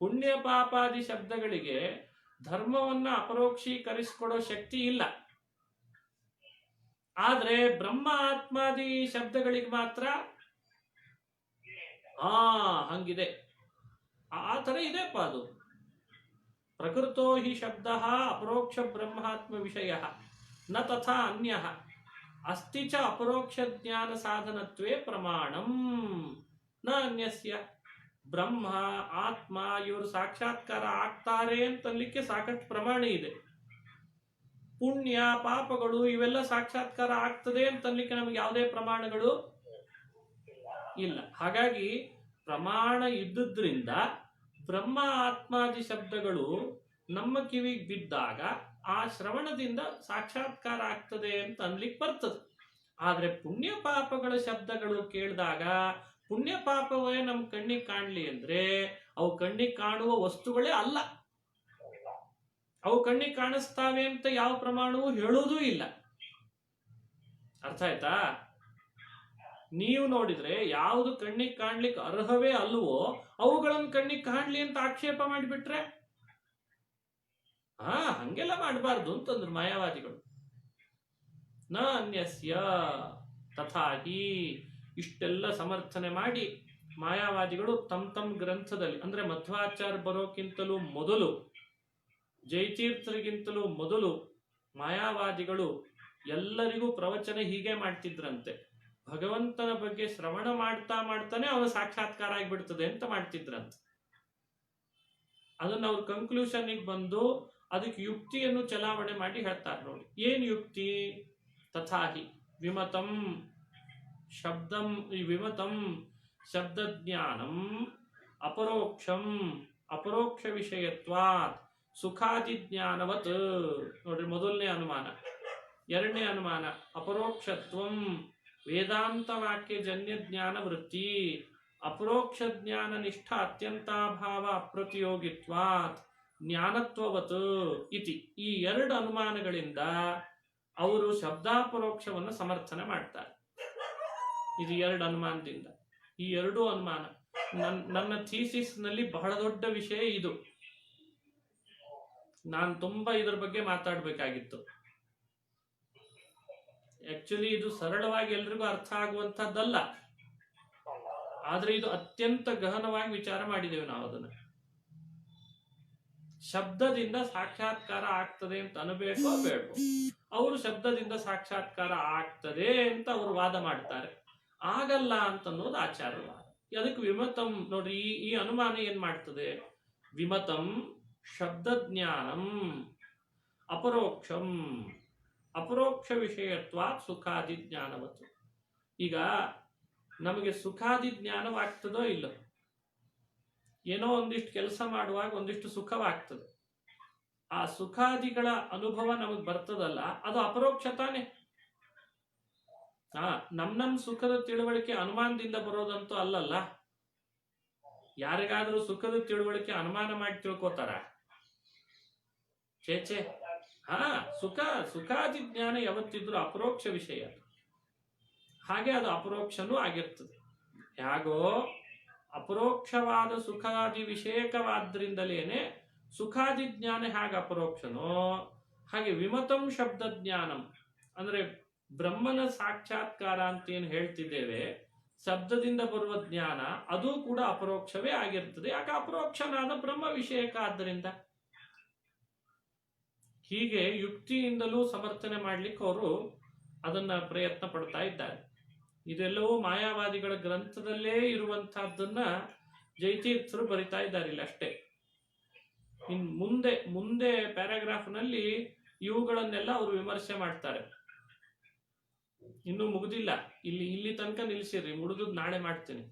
ಪುಣ್ಯ ಪಾಪಾದಿ ಶಬ್ದಗಳಿಗೆ ಧರ್ಮವನ್ನ ಅಪರೋಕ್ಷೀಕರಿಸಿಕೊಡೋ ಶಕ್ತಿ ಇಲ್ಲ. ಆದ್ರೆ ಬ್ರಹ್ಮ ಆತ್ಮಾದಿ ಶಬ್ದಗಳಿಗೆ ಮಾತ್ರ ಹಂಗಿದೆ. ಆ ತರ ಇದೆಪ್ಪ ಅದು. ಪ್ರಕೃತೋ ಹಿ ಶಬ್ದ ಅಪರೋಕ್ಷ ಬ್ರಹ್ಮಾತ್ಮ ವಿಷಯ ನ ತಥಾ ಅನ್ಯ ಅಸ್ತಿ ಚ ಅಪರೋಕ್ಷ ಜ್ಞಾನ ಸಾಧನತ್ವೇ ಪ್ರಮಾಣಂ ನ ಅನ್ಯಸ್ಯ. ಬ್ರಹ್ಮ ಆತ್ಮ ಇವರು ಸಾಕ್ಷಾತ್ಕಾರ ಆಗ್ತಾರೆ ಅಂತಲಿಕ್ಕೆ ಸಾಕಷ್ಟು ಪ್ರಮಾಣ ಇದೆ. ಪುಣ್ಯ ಪಾಪಗಳು ಇವೆಲ್ಲ ಸಾಕ್ಷಾತ್ಕಾರ ಆಗ್ತದೆ ಅಂತಲಿಕ್ಕೆ ನಮಗೆ ಯಾವುದೇ ಪ್ರಮಾಣಗಳು ಇಲ್ಲ. ಹಾಗಾಗಿ ಪ್ರಮಾಣ ಇದ್ದುದ್ರಿಂದ ಬ್ರಹ್ಮ ಆತ್ಮಾದಿ ಶಬ್ದಗಳು ನಮ್ಮ ಕಿವಿಗೆ ಬಿದ್ದಾಗ ಆ ಶ್ರವಣದಿಂದ ಸಾಕ್ಷಾತ್ಕಾರ ಆಗ್ತದೆ ಅಂತ ಅನ್ಲಿಕ್ಕೆ ಬರ್ತದೆ. ಆದ್ರೆ ಪುಣ್ಯ ಪಾಪಗಳ ಶಬ್ದಗಳು ಕೇಳಿದಾಗ ಪುಣ್ಯ ಪಾಪವೇ ನಮ್ಮ ಕಣ್ಣಿಗೆ ಕಾಣ್ಲಿ ಅಂದ್ರೆ ಅವು ಕಣ್ಣಿಗೆ ಕಾಣುವ ವಸ್ತುಗಳೇ ಅಲ್ಲ. ಅವು ಕಣ್ಣಿಗೆ ಕಾಣಿಸ್ತಾವೆ ಅಂತ ಯಾವ ಪ್ರಮಾಣವೂ ಹೇಳೋದೂ ಇಲ್ಲ. ಅರ್ಥ ಆಯ್ತಾ? ನೀವು ನೋಡಿದ್ರೆ ಯಾವುದು ಕಣ್ಣಿಗೆ ಕಾಣ್ಲಿಕ್ಕೆ ಅರ್ಹವೇ ಅಲ್ವೋ ಅವುಗಳನ್ನು ಕಣ್ಣಿಗೆ ಕಾಣ್ಲಿ ಅಂತ ಆಕ್ಷೇಪ ಮಾಡಿಬಿಟ್ರೆ ಹಂಗೆಲ್ಲ ಮಾಡಬಾರ್ದು ಅಂತಂದ್ರು ಮಾಯಾವಾದಿಗಳು. ನ ಅನ್ಯಸ್ಯ ತಥಾಹಿ ಇಷ್ಟೆಲ್ಲ ಸಮರ್ಥನೆ ಮಾಡಿ ಮಾಯಾವಾದಿಗಳು ತಮ್ಮ ಗ್ರಂಥದಲ್ಲಿ, ಅಂದ್ರೆ ಮಧ್ವಾಚಾರ್ಯ ಬರೋಕ್ಕಿಂತಲೂ ಮೊದಲು, ಜಯತೀರ್ಥರಿಗಿಂತಲೂ ಮೊದಲು ಮಾಯಾವಾದಿಗಳು ಎಲ್ಲರಿಗೂ ಪ್ರವಚನ ಹೀಗೆ ಮಾಡ್ತಿದ್ರಂತೆ. ಭಗವಂತನ ಬಗ್ಗೆ ಶ್ರವಣ ಮಾಡ್ತಾನೆ ಅವನ ಸಾಕ್ಷಾತ್ಕಾರ ಆಗಿಬಿಡ್ತದೆ ಅಂತ ಮಾಡ್ತಿದ್ರಂತೆ. ಅದನ್ನ ಅವ್ರ ಕನ್ಕ್ಲೂಷನ್ಗೆ ಬಂದು ಅದಕ್ಕೆ ಯುಕ್ತಿಯನ್ನು ಚಲಾವಣೆ ಮಾಡಿ ಹೇಳ್ತಾರೆ ನೋಡಿ. ಏನ್ ಯುಕ್ತಿ? ತಥಾಹಿ ವಿಮತಂ ಶಬ್ದಜ್ಞಾನಂ ಅಪರೋಕ್ಷಂ ಅಪರೋಕ್ಷ ವಿಷಯತ್ವಾತ್ ಸುಖಾದಿ ಜ್ಞಾನವತ್. ನೋಡ್ರಿ, ಮೊದಲನೇ ಅನುಮಾನ. ಎರಡನೇ ಅನುಮಾನ ಅಪರೋಕ್ಷತ್ವಂ ವೇದಾಂತ ವಾಕ್ಯ ಜನ್ಯ ಜ್ಞಾನ ವೃತ್ತಿ ಅಪರೋಕ್ಷ ಜ್ಞಾನ ನಿಷ್ಠ ಅತ್ಯಂತಾಭಾವ ಅಪ್ರತಿಯೋಗಿತ್ವಾತ್ ಜ್ಞಾನತ್ವವತ್ ಇತಿ. ಈ ಎರಡು ಅನುಮಾನಗಳಿಂದ ಅವರು ಶಬ್ದಾಪರೋಕ್ಷವನ್ನು ಸಮರ್ಥನೆ ಮಾಡ್ತಾರೆ. ಇದು ಎರಡು ಅನುಮಾನದಿಂದ. ಈ ಎರಡು ಅನುಮಾನ ನನ್ನ ಥೀಸಿಸ್ ನಲ್ಲಿ ಬಹಳ ದೊಡ್ಡ ವಿಷಯ ಇದು. ನಾನು ತುಂಬಾ ಇದ್ರ ಬಗ್ಗೆ ಮಾತಾಡ್ಬೇಕಾಗಿತ್ತು. ಆಕ್ಚುಲಿ ಇದು ಸರಳವಾಗಿ ಎಲ್ರಿಗೂ ಅರ್ಥ ಆಗುವಂತಹದ್ದಲ್ಲ, ಆದ್ರೆ ಇದು ಅತ್ಯಂತ ಗಹನವಾಗಿ ವಿಚಾರ ಮಾಡಿದ್ದೇವೆ ನಾವು. ಅದನ್ನ ಶಬ್ದದಿಂದ ಸಾಕ್ಷಾತ್ಕಾರ ಆಗ್ತದೆ ಅಂತ ಅನ್ಬೇಕೋ ಬೇಡವೋ? ಅವರು ಶಬ್ದದಿಂದ ಸಾಕ್ಷಾತ್ಕಾರ ಆಗ್ತದೆ ಅಂತ ಅವರು ವಾದ ಮಾಡ್ತಾರೆ. ಆಗಲ್ಲ ಅಂತ ಅನ್ನೋದು ಆಚಾರವಾದ. ಅದಕ್ಕೆ ವಿಮತಂ ನೋಡ್ರಿ, ಈ ಅನುಮಾನ ಏನ್ ಮಾಡ್ತದೆ? ವಿಮತಂ ಶಬ್ದಜ್ಞಾನಂ ಅಪರೋಕ್ಷಂ ಅಪರೋಕ್ಷ ವಿಷಯತ್ವಾತ್ ಸುಖಾದಿ ಜ್ಞಾನವತ್ತು. ಈಗ ನಮಗೆ ಸುಖಾದಿ ಜ್ಞಾನವಾಗ್ತದೋ ಇಲ್ಲ? ಏನೋ ಒಂದಿಷ್ಟು ಕೆಲಸ ಮಾಡುವಾಗ ಒಂದಿಷ್ಟು ಸುಖವಾಗ್ತದೆ. ಆ ಸುಖಾದಿಗಳ ಅನುಭವ ನಮಗ್ ಬರ್ತದಲ್ಲ, ಅದು ಅಪರೋಕ್ಷ ತಾನೆ. ನಮ್ ಸುಖದ ತಿಳುವಳಿಕೆ ಅನುಮಾನದಿಂದ ಬರೋದಂತೂ ಅಲ್ಲಲ್ಲ. ಯಾರಿಗಾದ್ರೂ ಸುಖದ ತಿಳುವಳಿಕೆ ಅನುಮಾನ ಮಾಡಿ ತಿಳ್ಕೋತಾರ? ಚೇಚೆ. ಸುಖಾದಿ ಜ್ಞಾನ ಯಾವತ್ತಿದ್ರು ಅಪರೋಕ್ಷ ವಿಷಯ. ಹಾಗೆ ಅದು ಅಪರೋಕ್ಷನೂ ಆಗಿರ್ತದೆ. ಹೇಗೋ ಅಪರೋಕ್ಷವಾದ ಸುಖಾದಿ ವಿಷಯಕವಾದ್ರಿಂದಲೇನೆ ಸುಖಾದಿ ಜ್ಞಾನ ಹೇಗೆ ಅಪರೋಕ್ಷನೋ ಹಾಗೆ ವಿಮತಂ ಶಬ್ದ ಜ್ಞಾನಂ ಅಂದ್ರೆ ಬ್ರಹ್ಮನ ಸಾಕ್ಷಾತ್ಕಾರ ಅಂತ ಏನು ಹೇಳ್ತಿದ್ದೇವೆ, ಶಬ್ದದಿಂದ ಬರುವ ಜ್ಞಾನ ಅದು ಕೂಡ ಅಪರೋಕ್ಷವೇ ಆಗಿರ್ತದೆ. ಯಾಕೆ? ಅಪರೋಕ್ಷನಾದ ಬ್ರಹ್ಮ ವಿಷಯಕ ಆದ್ದರಿಂದ. ಹೀಗೆ ಯುಕ್ತಿಯಿಂದಲೂ ಸಮರ್ಥನೆ ಮಾಡ್ಲಿಕ್ಕೆ ಅವರು ಅದನ್ನ ಪ್ರಯತ್ನ ಪಡ್ತಾ ಇದ್ದಾರೆ. ಇದೆಲ್ಲವೂ ಮಾಯಾವಾದಿಗಳ ಗ್ರಂಥದಲ್ಲೇ ಇರುವಂತಹದ್ದನ್ನ ಜಯತೀರ್ಥರು ಬರಿತಾ ಇದ್ದಾರೆ ಇಲ್ಲಿ ಅಷ್ಟೇ. ಇನ್ ಮುಂದೆ ಪ್ಯಾರಾಗ್ರಾಫ್ ನಲ್ಲಿ ಇವುಗಳನ್ನೆಲ್ಲ ಅವರು ವಿಮರ್ಶೆ ಮಾಡ್ತಾರೆ. ಇನ್ನೂ ಮುಗುದಿಲ್ಲ, ಇಲ್ಲಿ ತನಕ ನಿಲ್ಸಿರಿ, ಮುಗಿದು ನಾಳೆ ಮಾಡ್ತೀನಿ.